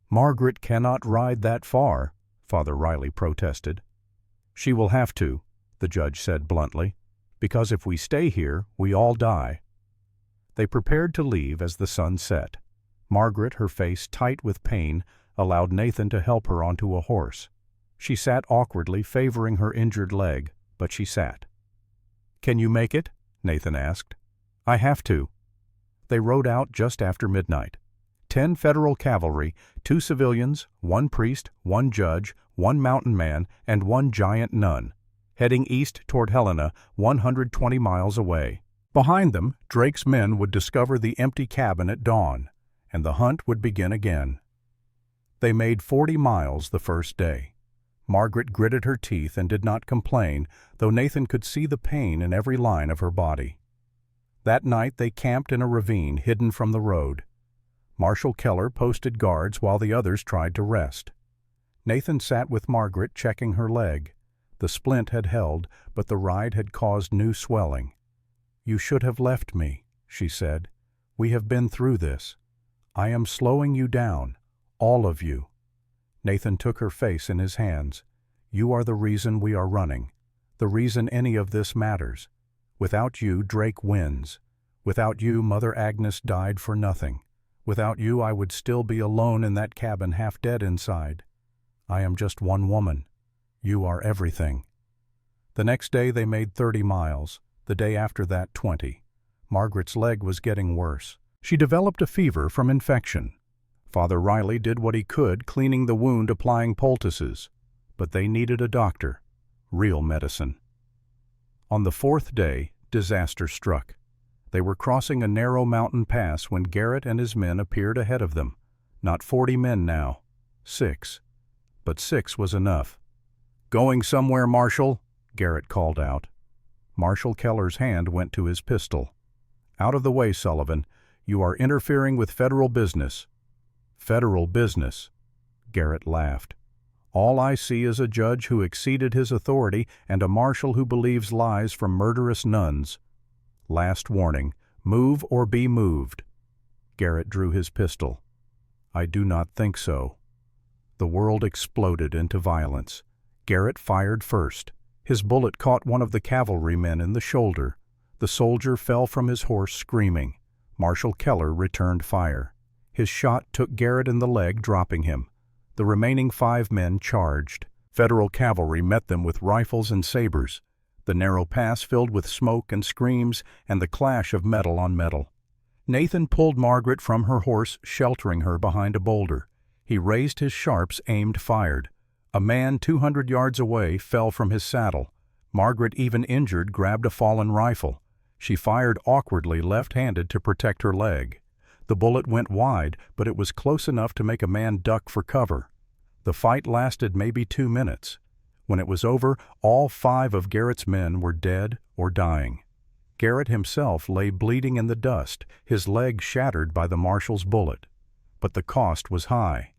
"Margaret cannot ride that far," Father Riley protested. "She will have to," the judge said bluntly, "because if we stay here, we all die." They prepared to leave as the sun set. Margaret, her face tight with pain, allowed Nathan to help her onto a horse. She sat awkwardly, favoring her injured leg, but she sat. "Can you make it?" Nathan asked. "I have to." They rode out just after midnight. 10 federal cavalry, 2 civilians, 1 priest, 1 judge, 1 mountain man, and 1 giant nun, heading east toward Helena, 120 miles away. Behind them, Drake's men would discover the empty cabin at dawn, and the hunt would begin again. They made 40 miles the first day. Margaret gritted her teeth and did not complain, though Nathan could see the pain in every line of her body. That night they camped in a ravine hidden from the road. Marshal Keller posted guards while the others tried to rest. Nathan sat with Margaret, checking her leg. The splint had held, but the ride had caused new swelling. "You should have left me," she said. "We have been through this. I am slowing you down, all of you." Nathan took her face in his hands. "You are the reason we are running, the reason any of this matters. Without you, Drake wins. Without you, Mother Agnes died for nothing. Without you, I would still be alone in that cabin, half dead inside. I am just one woman. You are everything." The next day they made 30 miles, the day after that 20. Margaret's leg was getting worse. She developed a fever from infection. Father Riley did what he could, cleaning the wound, applying poultices. But they needed a doctor, real medicine. On the 4th day, disaster struck. They were crossing a narrow mountain pass when Garrett and his men appeared ahead of them. Not 40 men now, 6. But 6 was enough. "Going somewhere, Marshal?" Garrett called out. Marshal Keller's hand went to his pistol. "Out of the way, Sullivan. You are interfering with federal business." "Federal business?" Garrett laughed. "All I see is a judge who exceeded his authority and a marshal who believes lies from murderous nuns. Last warning, move or be moved." Garrett drew his pistol. "I do not think so." The world exploded into violence. Garrett fired first. His bullet caught one of the cavalrymen in the shoulder. The soldier fell from his horse screaming. Marshal Keller returned fire. His shot took Garrett in the leg, dropping him. The remaining 5 men charged. Federal cavalry met them with rifles and sabers. The narrow pass filled with smoke and screams and the clash of metal on metal. Nathan pulled Margaret from her horse, sheltering her behind a boulder. He raised his sharps, aimed, fired. A man 200 yards away fell from his saddle. Margaret, even injured, grabbed a fallen rifle. She fired awkwardly, left-handed, to protect her leg. The bullet went wide, but it was close enough to make a man duck for cover. The fight lasted maybe 2 minutes. When it was over, all 5 of Garrett's men were dead or dying. Garrett himself lay bleeding in the dust, his leg shattered by the marshal's bullet. But the cost was high.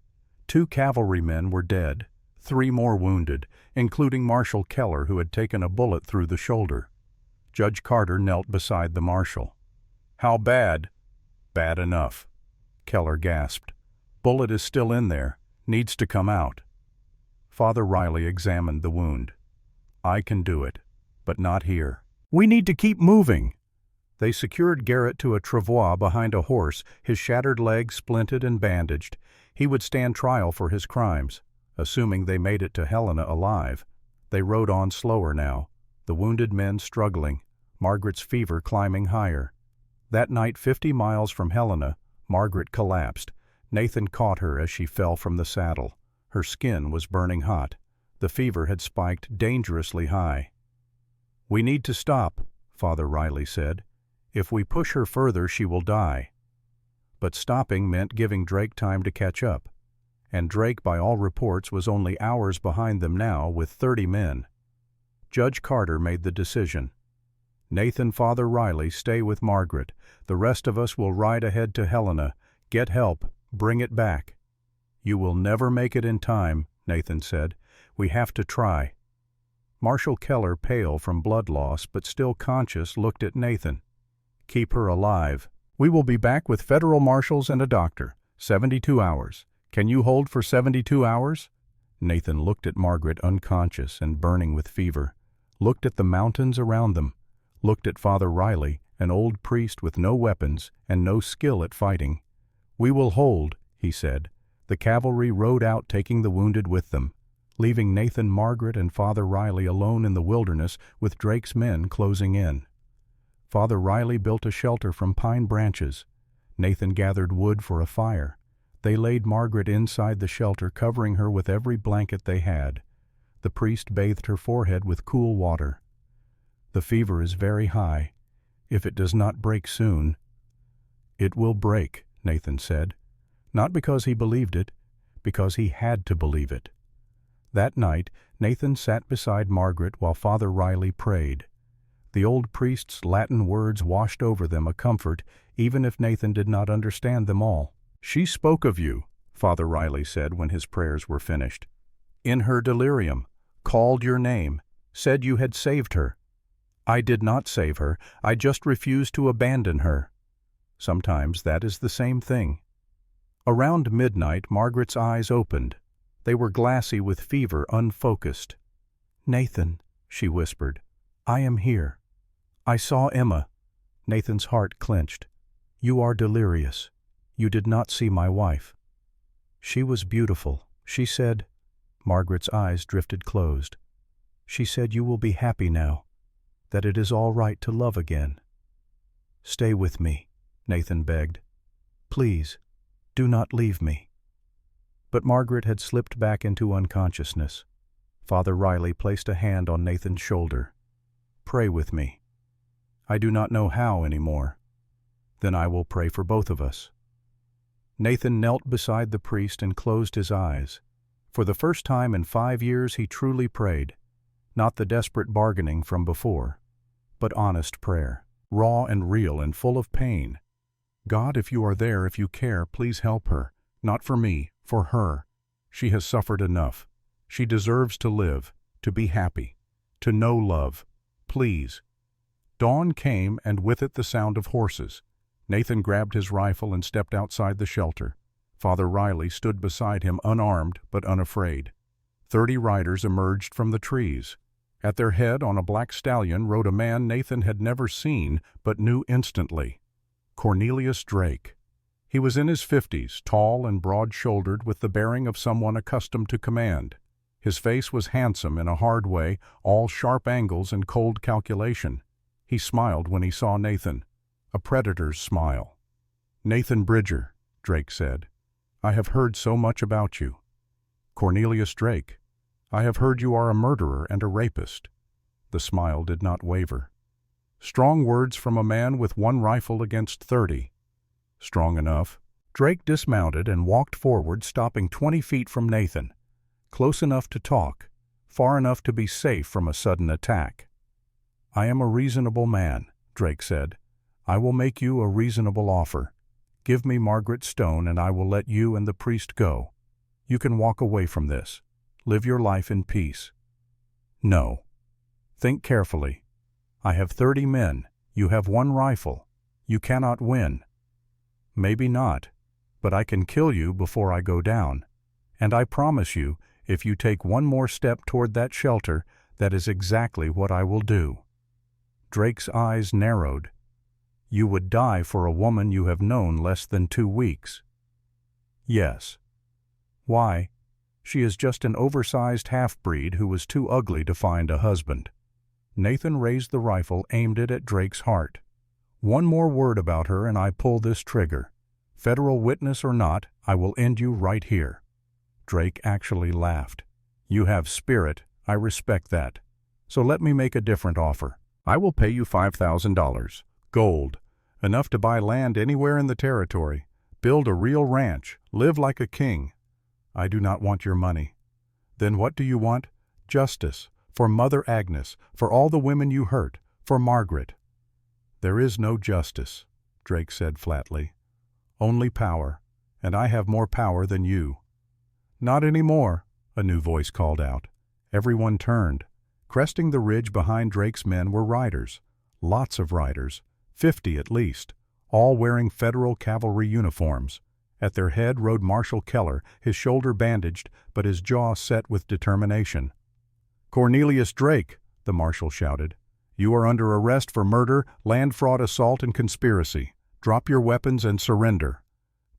2 cavalrymen were dead, 3 more wounded, including Marshal Keller, who had taken a bullet through the shoulder. Judge Carter knelt beside the marshal. "How bad?" "Bad enough," Keller gasped. "Bullet is still in there, needs to come out." Father Riley examined the wound. "I can do it, but not here. We need to keep moving." They secured Garrett to a travois behind a horse, his shattered leg splinted and bandaged. He would stand trial for his crimes, assuming they made it to Helena alive. They rode on slower now, the wounded men struggling. Margaret's fever climbing higher. That night, 50 miles from Helena, Margaret collapsed. Nathan caught her as she fell from the saddle. Her skin was burning hot. The fever had spiked dangerously high. "We need to stop," Father Riley said. "If we push her further, she will die." But stopping meant giving Drake time to catch up. And Drake, by all reports, was only hours behind them now with 30 men. Judge Carter made the decision. "Nathan, Father Riley, stay with Margaret. The rest of us will ride ahead to Helena. Get help. Bring it back." "You will never make it in time," Nathan said. "We have to try." Marshal Keller, pale from blood loss but still conscious, looked at Nathan. "Keep her alive. We will be back with federal marshals and a doctor. 72 hours. Can you hold for 72 hours? Nathan looked at Margaret, unconscious and burning with fever, looked at the mountains around them, looked at Father Riley, an old priest with no weapons and no skill at fighting. "We will hold," he said. The cavalry rode out, taking the wounded with them, leaving Nathan, Margaret, and Father Riley alone in the wilderness with Drake's men closing in. Father Riley built a shelter from pine branches. Nathan gathered wood for a fire. They laid Margaret inside the shelter, covering her with every blanket they had. The priest bathed her forehead with cool water. "The fever is very high. If it does not break soon—" "It will break," Nathan said. Not because he believed it, because he had to believe it. That night, Nathan sat beside Margaret while Father Riley prayed. The old priest's Latin words washed over them, a comfort, even if Nathan did not understand them all. "She spoke of you," Father Riley said when his prayers were finished. "In her delirium, called your name, said you had saved her. I did not save her, I just refused to abandon her. Sometimes that is the same thing." Around midnight, Margaret's eyes opened. They were glassy with fever, unfocused. "Nathan," she whispered, "I am here. I saw Emma." Nathan's heart clenched. "You are delirious. You did not see my wife." "She was beautiful," she said. Margaret's eyes drifted closed. "She said you will be happy now, that it is all right to love again." "Stay with me," Nathan begged. "Please, do not leave me." But Margaret had slipped back into unconsciousness. Father Riley placed a hand on Nathan's shoulder. "Pray with me." "I do not know how anymore." "Then I will pray for both of us." Nathan knelt beside the priest and closed his eyes. For the first time in 5 years he truly prayed, not the desperate bargaining from before, but honest prayer, raw and real and full of pain. "God, if you are there, if you care, please help her. Not for me, for her. She has suffered enough. She deserves to live, to be happy, to know love. Please." Dawn came, and with it the sound of horses. Nathan grabbed his rifle and stepped outside the shelter. Father Riley stood beside him, unarmed but unafraid. 30 riders emerged from the trees. At their head, on a black stallion, rode a man Nathan had never seen but knew instantly: Cornelius Drake. He was in his 50s, tall and broad-shouldered, with the bearing of someone accustomed to command. His face was handsome in a hard way, all sharp angles and cold calculation. He smiled when he saw Nathan, a predator's smile. "Nathan Bridger," Drake said, "I have heard so much about you." "Cornelius Drake, I have heard you are a murderer and a rapist." The smile did not waver. Strong words from a man with 1 rifle against 30. Strong enough. Drake dismounted and walked forward, stopping 20 feet from Nathan. Close enough to talk, far enough to be safe from a sudden attack. "I am a reasonable man," Drake said. "I will make you a reasonable offer. Give me Margaret Stone and I will let you and the priest go. You can walk away from this. Live your life in peace." "No. Think carefully. I have 30 men. You have 1 rifle. You cannot win." "Maybe not, but I can kill you before I go down. And I promise you, if you take 1 more step toward that shelter, that is exactly what I will do." Drake's eyes narrowed. "You would die for a woman you have known less than 2 weeks." "Yes." "Why?" "She is just an oversized half-breed who was too ugly to find a husband." Nathan raised the rifle, aimed it at Drake's heart. "One more word about her and I pull this trigger. Federal witness or not, I will end you right here." Drake actually laughed. "You have spirit, I respect that. So let me make a different offer. I will pay you $5,000, gold, enough to buy land anywhere in the territory, build a real ranch, live like a king. I do not want your money." "Then what do you want?" "Justice, for Mother Agnes, for all the women you hurt, for Margaret." "There is no justice," Drake said flatly. "Only power, and I have more power than you." "Not anymore," a new voice called out. Everyone turned. Cresting the ridge behind Drake's men were riders. Lots of riders, 50 at least, all wearing federal cavalry uniforms. At their head rode Marshal Keller, his shoulder bandaged, but his jaw set with determination. "Cornelius Drake," the marshal shouted, "you are under arrest for murder, land fraud, assault, and conspiracy. Drop your weapons and surrender."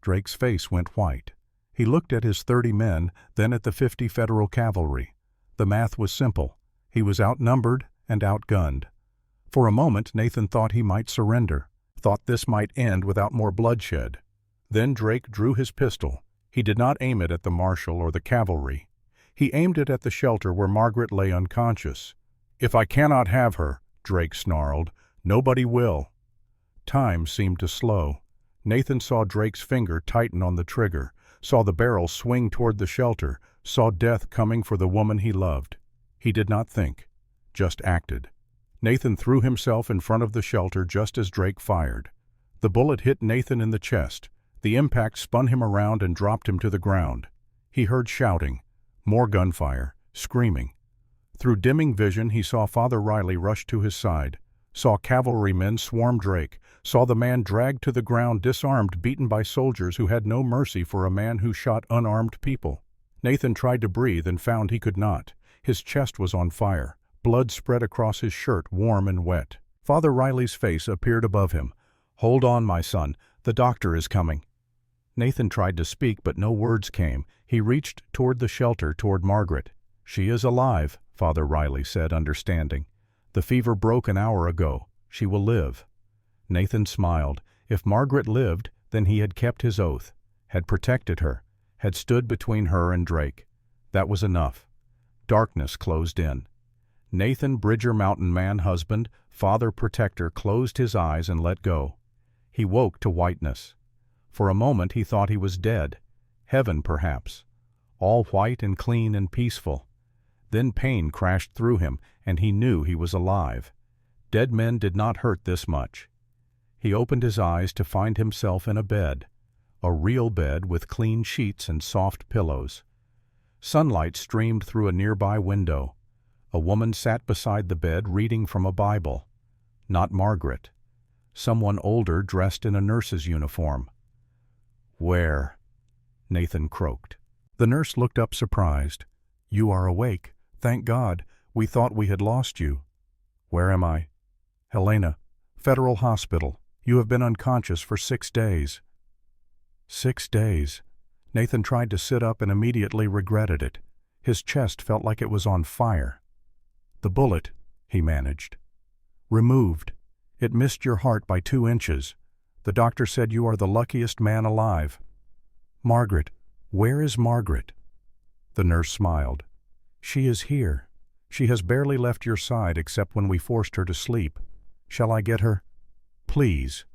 Drake's face went white. He looked at his 30 men, then at the 50 federal cavalry. The math was simple. He was outnumbered and outgunned. For a moment, Nathan thought he might surrender, thought this might end without more bloodshed. Then Drake drew his pistol. He did not aim it at the marshal or the cavalry. He aimed it at the shelter where Margaret lay unconscious. "If I cannot have her," Drake snarled, "nobody will." Time seemed to slow. Nathan saw Drake's finger tighten on the trigger, saw the barrel swing toward the shelter, saw death coming for the woman he loved. He did not think, just acted. Nathan threw himself in front of the shelter just as Drake fired. The bullet hit Nathan in the chest. The impact spun him around and dropped him to the ground. He heard shouting, more gunfire, screaming. Through dimming vision, he saw Father Riley rush to his side, saw cavalrymen swarm Drake, saw the man dragged to the ground disarmed, beaten by soldiers who had no mercy for a man who shot unarmed people. Nathan tried to breathe and found he could not. His chest was on fire. Blood spread across his shirt, warm and wet. Father Riley's face appeared above him. "Hold on, my son. The doctor is coming." Nathan tried to speak, but no words came. He reached toward the shelter, toward Margaret. "She is alive," Father Riley said, understanding. "The fever broke an hour ago. She will live." Nathan smiled. If Margaret lived, then he had kept his oath, had protected her, had stood between her and Drake. That was enough. Darkness closed in. Nathan Bridger, mountain man, husband, father, protector, closed his eyes and let go. He woke to whiteness. For a moment he thought he was dead. Heaven, perhaps. All white and clean and peaceful. Then pain crashed through him, and he knew he was alive. Dead men did not hurt this much. He opened his eyes to find himself in a bed. A real bed with clean sheets and soft pillows. Sunlight streamed through a nearby window. A woman sat beside the bed reading from a Bible. Not Margaret. Someone older dressed in a nurse's uniform. "Where?" Nathan croaked. The nurse looked up surprised. "You are awake. Thank God. We thought we had lost you." "Where am I?" "Helena, Federal Hospital. You have been unconscious for 6 days." 6 days. Nathan tried to sit up and immediately regretted it. His chest felt like it was on fire. "The bullet," he managed. "Removed. It missed your heart by 2 inches. The doctor said you are the luckiest man alive." "Margaret, where is Margaret?" The nurse smiled. "She is here. She has barely left your side except when we forced her to sleep. Shall I get her?" "Please."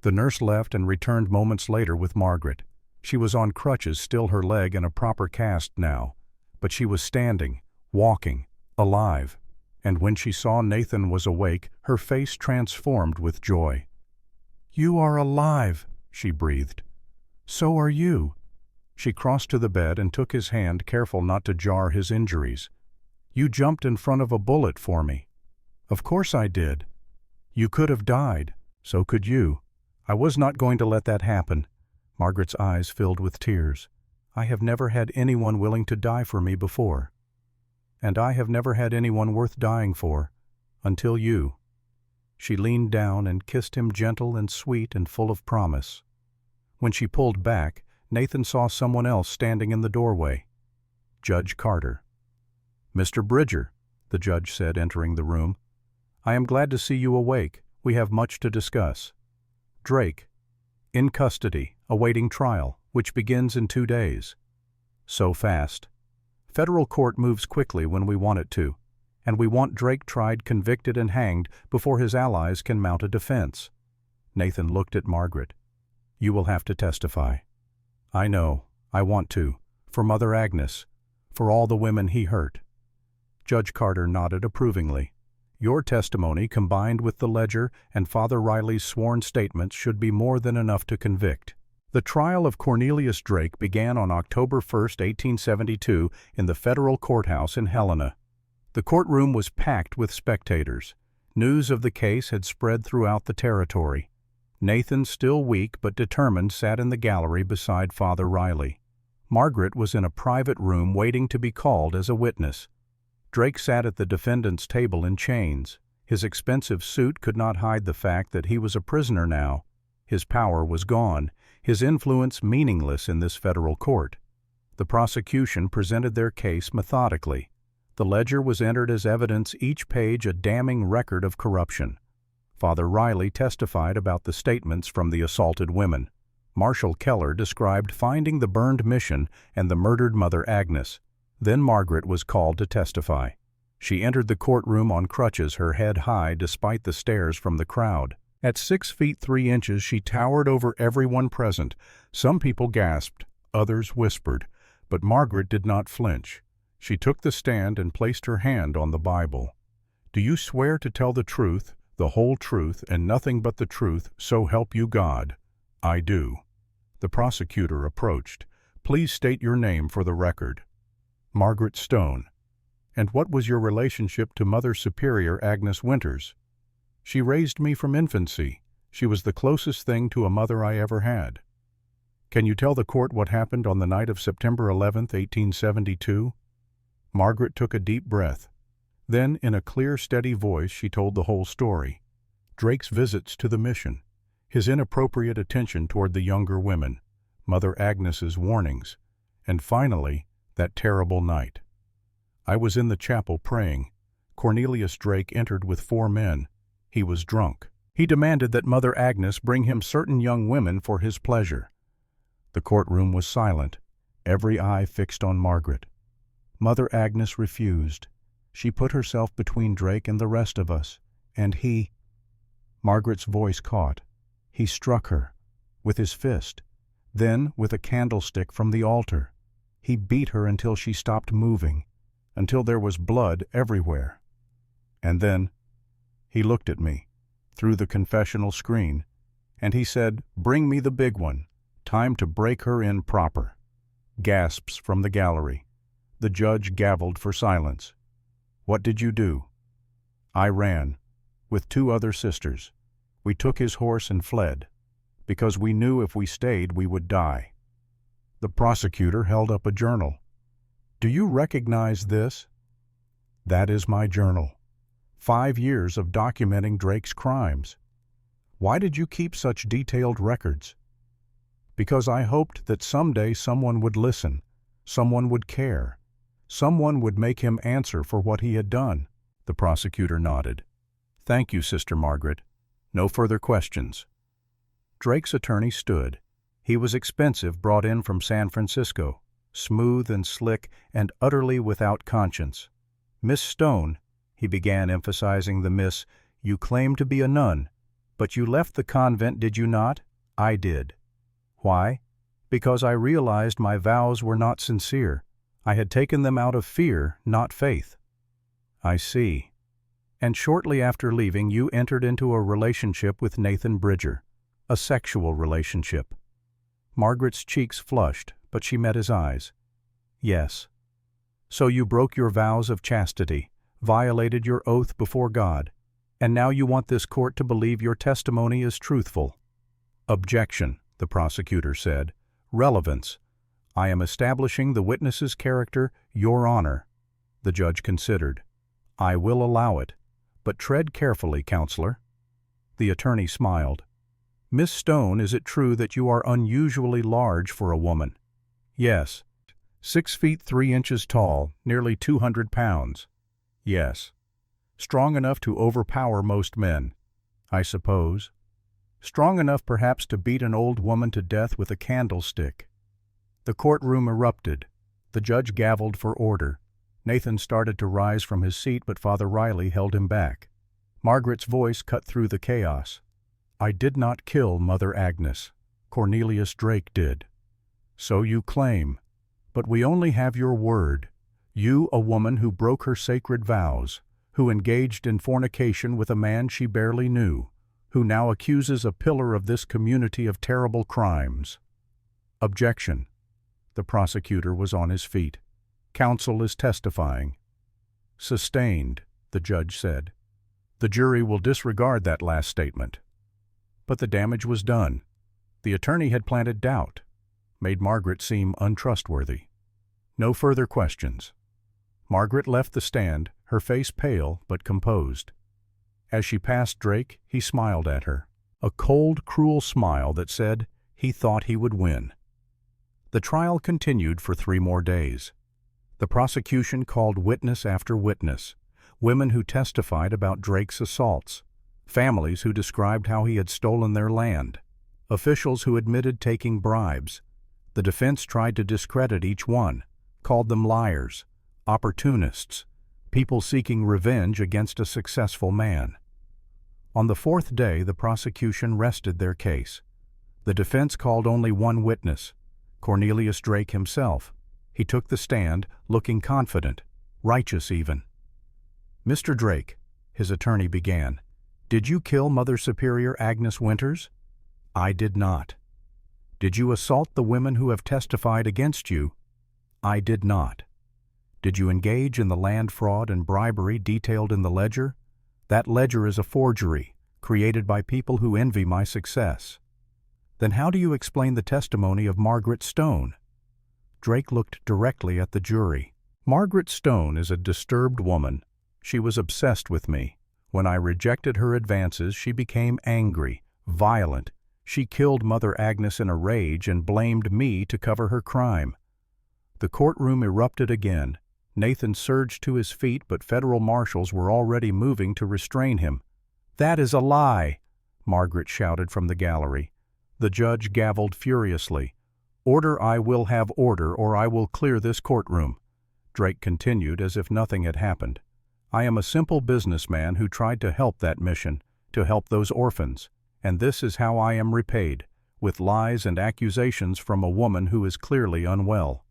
The nurse left and returned moments later with Margaret. She was on crutches, still her leg in a proper cast now, but she was standing, walking, alive, and when she saw Nathan was awake, her face transformed with joy. "You are alive," she breathed. "So are you." She crossed to the bed and took his hand, careful not to jar his injuries. "You jumped in front of a bullet for me." "Of course I did." "You could have died. So could you. I was not going to let that happen." Margaret's eyes filled with tears. "I have never had anyone willing to die for me before. And I have never had anyone worth dying for, until you." She leaned down and kissed him, gentle and sweet and full of promise. When she pulled back, Nathan saw someone else standing in the doorway. Judge Carter. "Mr. Bridger," the judge said, entering the room, I am glad to see you awake. We have much to discuss. Drake, in custody, awaiting trial, which begins in 2 days. So fast. Federal court moves quickly when we want it to, and we want Drake tried, convicted, and hanged before his allies can mount a defense. Nathan looked at Margaret. You will have to testify. I know. I want to. For Mother Agnes. For all the women he hurt. Judge Carter nodded approvingly. Your testimony, combined with the ledger and Father Riley's sworn statements, should be more than enough to convict. The trial of Cornelius Drake began on October 1, 1872, in the federal courthouse in Helena. The courtroom was packed with spectators. News of the case had spread throughout the territory. Nathan, still weak but determined, sat in the gallery beside Father Riley. Margaret was in a private room waiting to be called as a witness. Drake sat at the defendant's table in chains. His expensive suit could not hide the fact that he was a prisoner now. His power was gone, his influence meaningless in this federal court. The prosecution presented their case methodically. The ledger was entered as evidence, each page a damning record of corruption. Father Riley testified about the statements from the assaulted women. Marshal Keller described finding the burned mission and the murdered Mother Agnes. Then Margaret was called to testify. She entered the courtroom on crutches, her head high despite the stares from the crowd. At 6 feet 3 inches, she towered over everyone present. Some people gasped, others whispered, but Margaret did not flinch. She took the stand and placed her hand on the Bible. Do you swear to tell the truth, the whole truth, and nothing but the truth, so help you God? I do. The prosecutor approached. Please state your name for the record. Margaret Stone. And what was your relationship to Mother Superior Agnes Winters? She raised me from infancy. She was the closest thing to a mother I ever had. Can you tell the court what happened on the night of September 11, 1872? Margaret took a deep breath. Then, in a clear, steady voice, she told the whole story. Drake's visits to the mission, his inappropriate attention toward the younger women, Mother Agnes's warnings, and finally, that terrible night. I was in the chapel praying. Cornelius Drake entered with 4 men. He was drunk. He demanded that Mother Agnes bring him certain young women for his pleasure. The courtroom was silent, every eye fixed on Margaret. Mother Agnes refused. She put herself between Drake and the rest of us, and he— Margaret's voice caught. He struck her, with his fist, then with a candlestick from the altar. He beat her until she stopped moving, until there was blood everywhere. And then he looked at me, through the confessional screen, and he said, "Bring me the big one. Time to break her in proper." Gasps from the gallery. The judge gavelled for silence. What did you do? I ran, with 2 other sisters. We took his horse and fled, because we knew if we stayed we would die. The prosecutor held up a journal. Do you recognize this? That is my journal. 5 years of documenting Drake's crimes. Why did you keep such detailed records? Because I hoped that someday someone would listen, someone would care, someone would make him answer for what he had done. The prosecutor nodded. Thank you, Sister Margaret. No further questions. Drake's attorney stood. He was expensive, brought in from San Francisco, smooth and slick and utterly without conscience. Miss Stone, he began, emphasizing the miss, you claim to be a nun, but you left the convent, did you not? I did. Why? Because I realized my vows were not sincere. I had taken them out of fear, not faith. I see. And shortly after leaving, you entered into a relationship with Nathan Bridger, a sexual relationship. Margaret's cheeks flushed, but she met his eyes. Yes. So you broke your vows of chastity, violated your oath before God, and now you want this court to believe your testimony is truthful. Objection, the prosecutor said. Relevance. I am establishing the witness's character, Your Honor. The judge considered. I will allow it, but tread carefully, counselor. The attorney smiled. Miss Stone, is it true that you are unusually large for a woman? Yes. 6 feet 3 inches tall, nearly 200 pounds. Yes. Strong enough to overpower most men, I suppose. Strong enough perhaps to beat an old woman to death with a candlestick. The courtroom erupted. The judge gavelled for order. Nathan started to rise from his seat, but Father Riley held him back. Margaret's voice cut through the chaos. "I did not kill Mother Agnes. Cornelius Drake did." "So you claim. But we only have your word. You, a woman who broke her sacred vows, who engaged in fornication with a man she barely knew, who now accuses a pillar of this community of terrible crimes." Objection. The prosecutor was on his feet. "Counsel is testifying." "Sustained," the judge said. "The jury will disregard that last statement." But the damage was done. The attorney had planted doubt, made Margaret seem untrustworthy. No further questions. Margaret left the stand, her face pale but composed. As she passed Drake, he smiled at her. A cold, cruel smile that said he thought he would win. The trial continued for 3 more days. The prosecution called witness after witness, women who testified about Drake's assaults, families who described how he had stolen their land, officials who admitted taking bribes. The defense tried to discredit each one, called them liars, opportunists, people seeking revenge against a successful man. On the 4th day, the prosecution rested their case. The defense called only one witness, Cornelius Drake himself. He took the stand, looking confident, righteous even. "Mr. Drake," his attorney began, "did you kill Mother Superior Agnes Winters?" "I did not." "Did you assault the women who have testified against you?" "I did not." "Did you engage in the land fraud and bribery detailed in the ledger?" "That ledger is a forgery, created by people who envy my success." "Then how do you explain the testimony of Margaret Stone?" Drake looked directly at the jury. "Margaret Stone is a disturbed woman. She was obsessed with me. When I rejected her advances, she became angry, violent. She killed Mother Agnes in a rage and blamed me to cover her crime." The courtroom erupted again. Nathan surged to his feet, but federal marshals were already moving to restrain him. "That is a lie!" Margaret shouted from the gallery. The judge gavelled furiously. "Order, I will have order, or I will clear this courtroom." Drake continued as if nothing had happened. "I am a simple businessman who tried to help that mission, to help those orphans, and this is how I am repaid, with lies and accusations from a woman who is clearly unwell."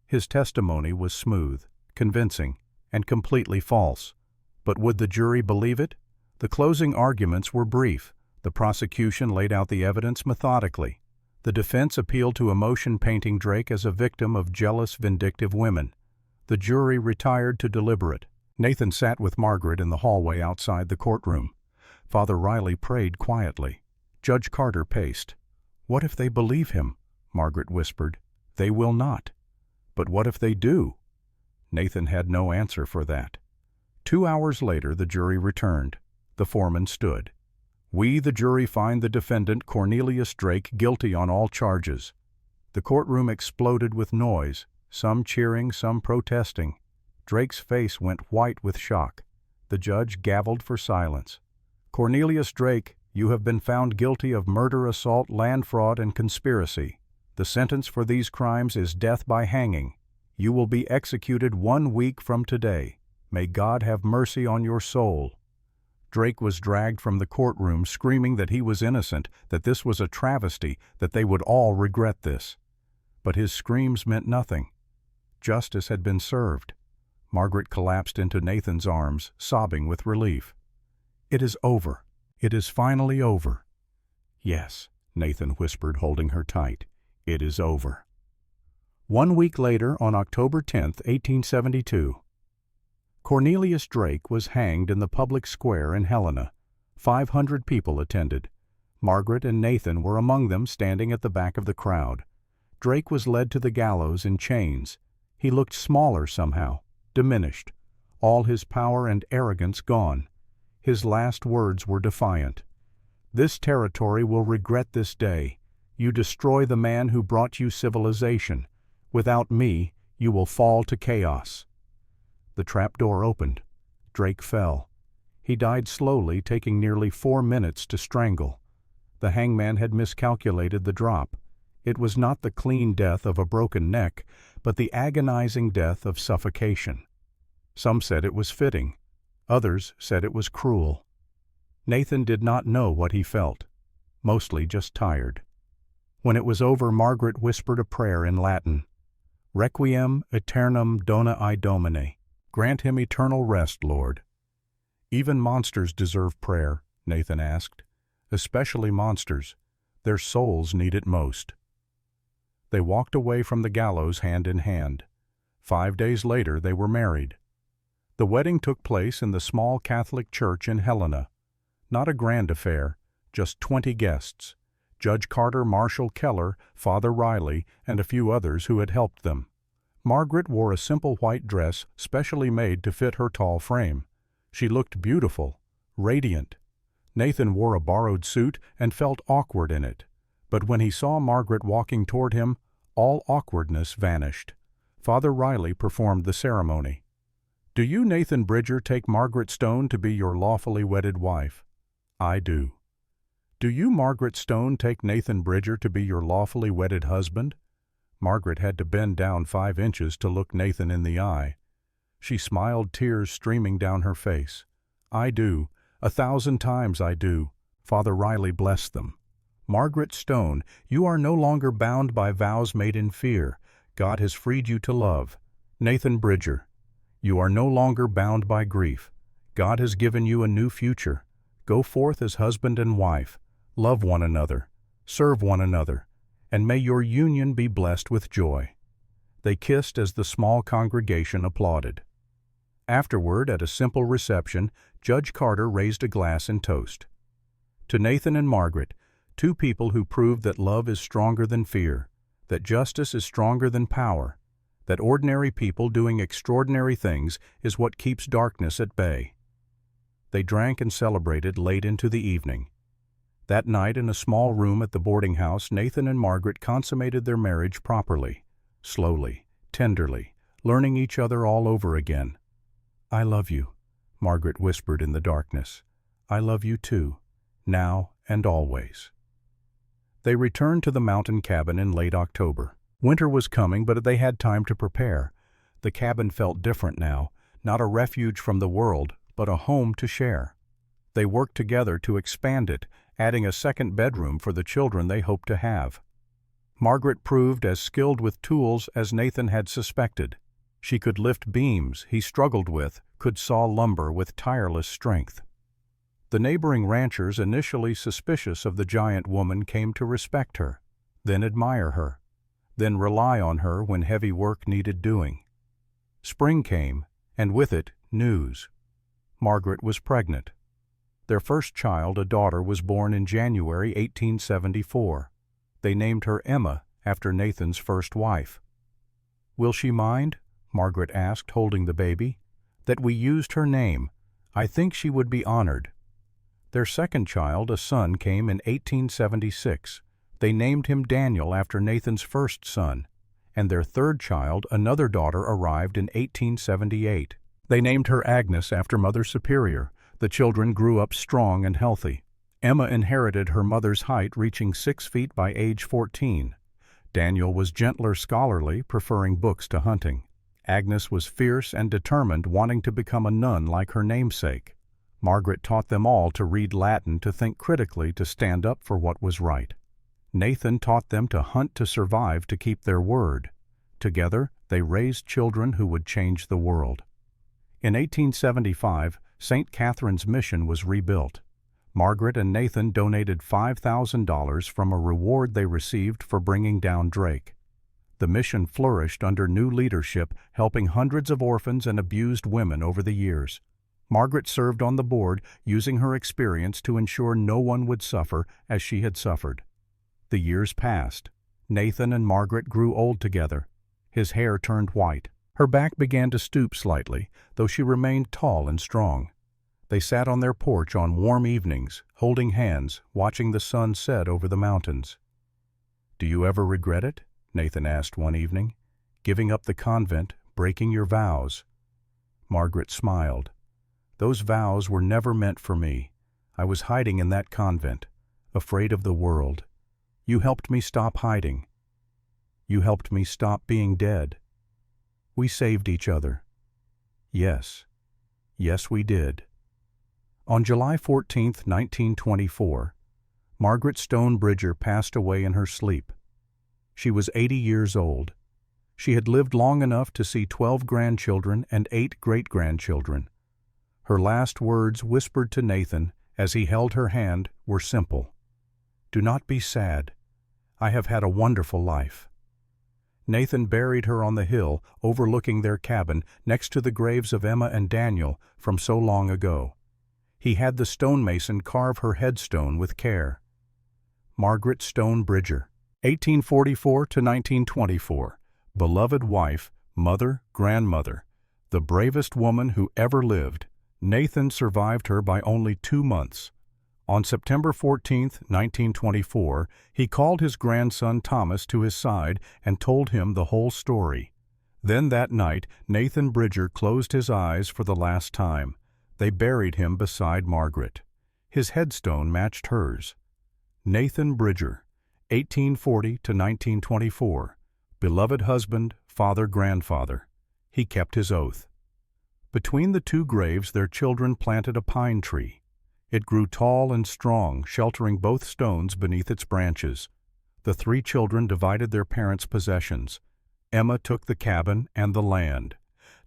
His testimony was smooth, convincing, and completely false. But would the jury believe it? The closing arguments were brief. The prosecution laid out the evidence methodically. The defense appealed to emotion, painting Drake as a victim of jealous, vindictive women. The jury retired to deliberate. Nathan sat with Margaret in the hallway outside the courtroom. Father Riley prayed quietly. Judge Carter paced. "What if they believe him?" Margaret whispered. "They will not." "But what if they do?" Nathan had no answer for that. 2 hours later, the jury returned. The foreman stood. "We, the jury, find the defendant, Cornelius Drake, guilty on all charges." The courtroom exploded with noise, some cheering, some protesting. Drake's face went white with shock. The judge gavelled for silence. "Cornelius Drake, you have been found guilty of murder, assault, land fraud, and conspiracy. The sentence for these crimes is death by hanging. You will be executed 1 week from today. May God have mercy on your soul." Drake was dragged from the courtroom screaming that he was innocent, that this was a travesty, that they would all regret this. But his screams meant nothing. Justice had been served. Margaret collapsed into Nathan's arms, sobbing with relief. "It is over. It is finally over." "Yes," Nathan whispered, holding her tight. "It is over." 1 week later, on October 10, 1872, Cornelius Drake was hanged in the public square in Helena. 500 people attended. Margaret and Nathan were among them, standing at the back of the crowd. Drake was led to the gallows in chains. He looked smaller somehow, diminished, all his power and arrogance gone. His last words were defiant. "This territory will regret this day. You destroy the man who brought you civilization. Without me, you will fall to chaos." The trapdoor opened. Drake fell. He died slowly, taking nearly 4 minutes to strangle. The hangman had miscalculated the drop. It was not the clean death of a broken neck, but the agonizing death of suffocation. Some said it was fitting. Others said it was cruel. Nathan did not know what he felt, mostly just tired. When it was over, Margaret whispered a prayer in Latin. Requiem aeternam dona I Domine. Grant him eternal rest, Lord. Even monsters deserve prayer, Nathan asked. Especially monsters. Their souls need it most. They walked away from the gallows hand in hand. 5 days later they were married. The wedding took place in the small Catholic church in Helena. Not a grand affair, just 20 guests. Judge Carter, Marshal Keller, Father Riley, and a few others who had helped them. Margaret wore a simple white dress specially made to fit her tall frame. She looked beautiful, radiant. Nathan wore a borrowed suit and felt awkward in it. But when he saw Margaret walking toward him, all awkwardness vanished. Father Riley performed the ceremony. Do you, Nathan Bridger, take Margaret Stone to be your lawfully wedded wife? I do. Do you, Margaret Stone, take Nathan Bridger to be your lawfully wedded husband? Margaret had to bend down 5 inches to look Nathan in the eye. She smiled, tears streaming down her face. I do. 1,000 times I do. Father Riley blessed them. Margaret Stone, you are no longer bound by vows made in fear. God has freed you to love. Nathan Bridger, you are no longer bound by grief. God has given you a new future. Go forth as husband and wife. Love one another. Serve one another. And may your union be blessed with joy. They kissed as the small congregation applauded. Afterward, at a simple reception, Judge Carter raised a glass in toast. To Nathan and Margaret, 2 people who proved that love is stronger than fear, that justice is stronger than power, that ordinary people doing extraordinary things is what keeps darkness at bay. They drank and celebrated late into the evening. That night, in a small room at the boarding house, Nathan and Margaret consummated their marriage properly, slowly, tenderly, learning each other all over again. I love you, Margaret whispered in the darkness. I love you too, now and always. They returned to the mountain cabin in late October. Winter was coming, but they had time to prepare. The cabin felt different now, not a refuge from the world, but a home to share. They worked together to expand it, adding a second bedroom for the children they hoped to have. Margaret proved as skilled with tools as Nathan had suspected. She could lift beams he struggled with, could saw lumber with tireless strength. The neighboring ranchers, initially suspicious of the giant woman, came to respect her, then admire her, then rely on her when heavy work needed doing. Spring came, and with it, news. Margaret was pregnant. Their first child, a daughter, was born in January 1874. They named her Emma, after Nathan's first wife. Will she mind? Margaret asked, holding the baby. That we used her name. I think she would be honored. Their second child, a son, came in 1876. They named him Daniel after Nathan's first son. And their third child, another daughter, arrived in 1878. They named her Agnes after Mother Superior. The children grew up strong and healthy. Emma inherited her mother's height, reaching 6 feet by age 14. Daniel was gentler, scholarly, preferring books to hunting. Agnes was fierce and determined, wanting to become a nun like her namesake. Margaret taught them all to read Latin, to think critically, to stand up for what was right. Nathan taught them to hunt to survive, to keep their word. Together, they raised children who would change the world. In 1875, St. Catherine's Mission was rebuilt. Margaret and Nathan donated $5,000 from a reward they received for bringing down Drake. The mission flourished under new leadership, helping hundreds of orphans and abused women over the years. Margaret served on the board, using her experience to ensure no one would suffer as she had suffered. The years passed. Nathan and Margaret grew old together. His hair turned white. Her back began to stoop slightly, though she remained tall and strong. They sat on their porch on warm evenings, holding hands, watching the sun set over the mountains. "Do you ever regret it?" Nathan asked one evening. "Giving up the convent, breaking your vows?" Margaret smiled. Those vows were never meant for me. I was hiding in that convent, afraid of the world. You helped me stop hiding. You helped me stop being dead. We saved each other. Yes. Yes, we did. On July 14, 1924, Margaret Stone Bridger passed away in her sleep. She was 80 years old. She had lived long enough to see 12 grandchildren and 8 great-grandchildren. Her last words whispered to Nathan as he held her hand were simple. "Do not be sad. I have had a wonderful life." Nathan buried her on the hill overlooking their cabin next to the graves of Emma and Daniel from so long ago. He had the stonemason carve her headstone with care. Margaret Stone Bridger, 1844 to 1924, beloved wife, mother, grandmother, the bravest woman who ever lived. Nathan survived her by only 2 months. On September 14, 1924, he called his grandson Thomas to his side and told him the whole story. Then that night, Nathan Bridger closed his eyes for the last time. They buried him beside Margaret. His headstone matched hers. Nathan Bridger, 1840 to 1924, beloved husband, father, grandfather. He kept his oath. Between the 2 graves their children planted a pine tree. It grew tall and strong, sheltering both stones beneath its branches. The 3 children divided their parents' possessions. Emma took the cabin and the land.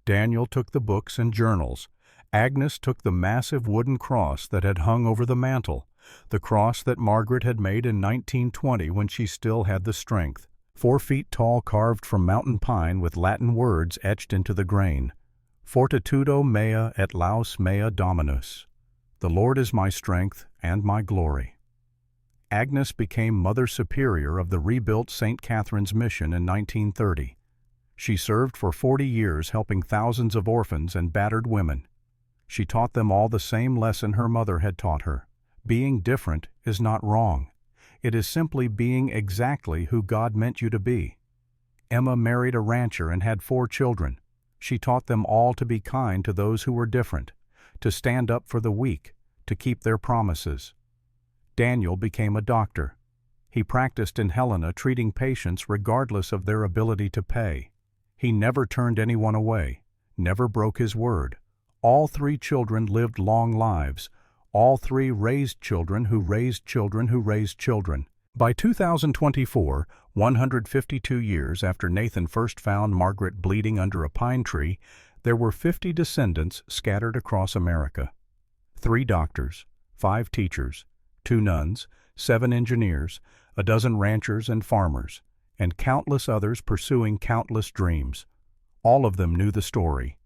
Daniel took the books and journals. Agnes took the massive wooden cross that had hung over the mantel, the cross that Margaret had made in 1920 when she still had the strength. 4 feet tall, carved from mountain pine with Latin words etched into the grain. Fortitudo mea et laus mea Dominus. The Lord is my strength and my glory. Agnes became Mother Superior of the rebuilt St. Catherine's Mission in 1930. She served for 40 years helping thousands of orphans and battered women. She taught them all the same lesson her mother had taught her. Being different is not wrong. It is simply being exactly who God meant you to be. Emma married a rancher and had 4 children. She taught them all to be kind to those who were different, to stand up for the weak, to keep their promises. Daniel became a doctor. He practiced in Helena, treating patients regardless of their ability to pay. He never turned anyone away, never broke his word. All 3 children lived long lives. All 3 raised children who raised children who raised children. By 2024, 152 years after Nathan first found Margaret bleeding under a pine tree, there were 50 descendants scattered across America. 3 doctors, 5 teachers, 2 nuns, 7 engineers, a dozen ranchers and farmers, and countless others pursuing countless dreams. All of them knew the story.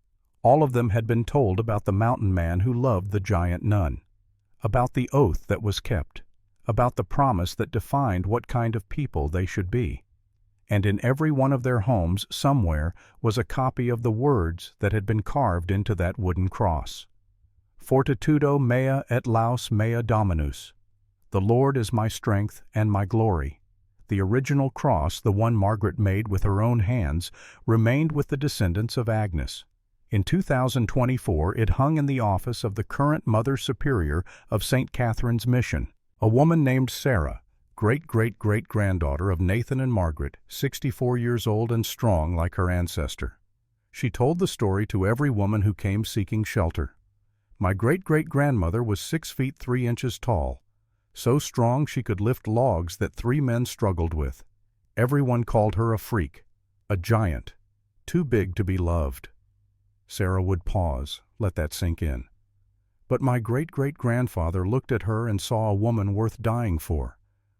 All of them had been told about the mountain man who loved the giant nun, about the oath that was kept, about the promise that defined what kind of people they should be. And in every one of their homes somewhere was a copy of the words that had been carved into that wooden cross. Fortitudo mea et laus mea Dominus. The Lord is my strength and my glory. The original cross, the one Margaret made with her own hands, remained with the descendants of Agnes. In 2024, it hung in the office of the current Mother Superior of St. Catherine's Mission, a woman named Sarah, great-great-great-granddaughter of Nathan and Margaret, 64 years old and strong like her ancestor. She told the story to every woman who came seeking shelter. My great-great-grandmother was 6 feet 3 inches tall, so strong she could lift logs that 3 men struggled with. Everyone called her a freak, a giant, too big to be loved. Sarah would pause, let that sink in. But my great-great-grandfather looked at her and saw a woman worth dying for.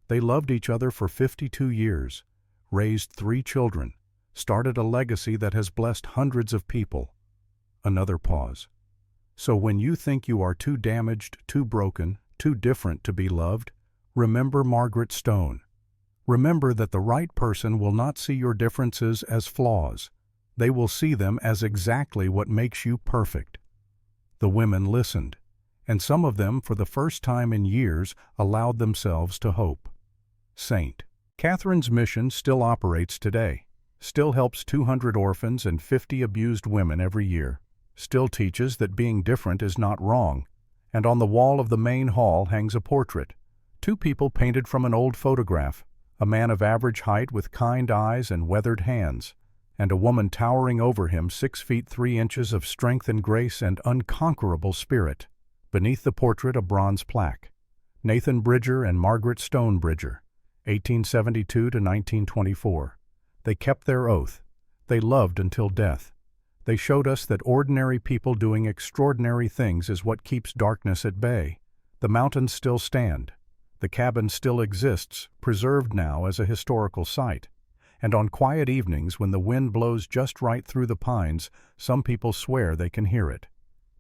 They loved each other for 52 years, raised 3 children, started a legacy that has blessed hundreds of people. Another pause. So when you think you are too damaged, too broken, too different to be loved, remember Margaret Stone. Remember that the right person will not see your differences as flaws. They will see them as exactly what makes you perfect. The women listened, and some of them, for the first time in years, allowed themselves to hope. St. Catherine's Mission still operates today, still helps 200 orphans and 50 abused women every year. still teaches that being different is not wrong, and on the wall of the main hall hangs a portrait. Two people painted from an old photograph, a man of average height with kind eyes and weathered hands, and a woman towering over him 6 feet 3 inches of strength and grace and unconquerable spirit. Beneath the portrait a bronze plaque. Nathan Bridger and Margaret Stone Bridger, 1872 to 1924. They kept their oath. They loved until death. They showed us that ordinary people doing extraordinary things is what keeps darkness at bay. The mountains still stand. The cabin still exists, preserved now as a historical site. And on quiet evenings when the wind blows just right through the pines, some people swear they can hear it.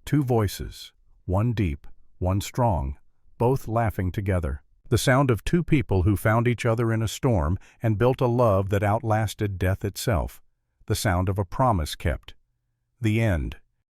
Two voices, one deep, one strong, both laughing together. The sound of two people who found each other in a storm and built a love that outlasted death itself. The sound of a promise kept. The end.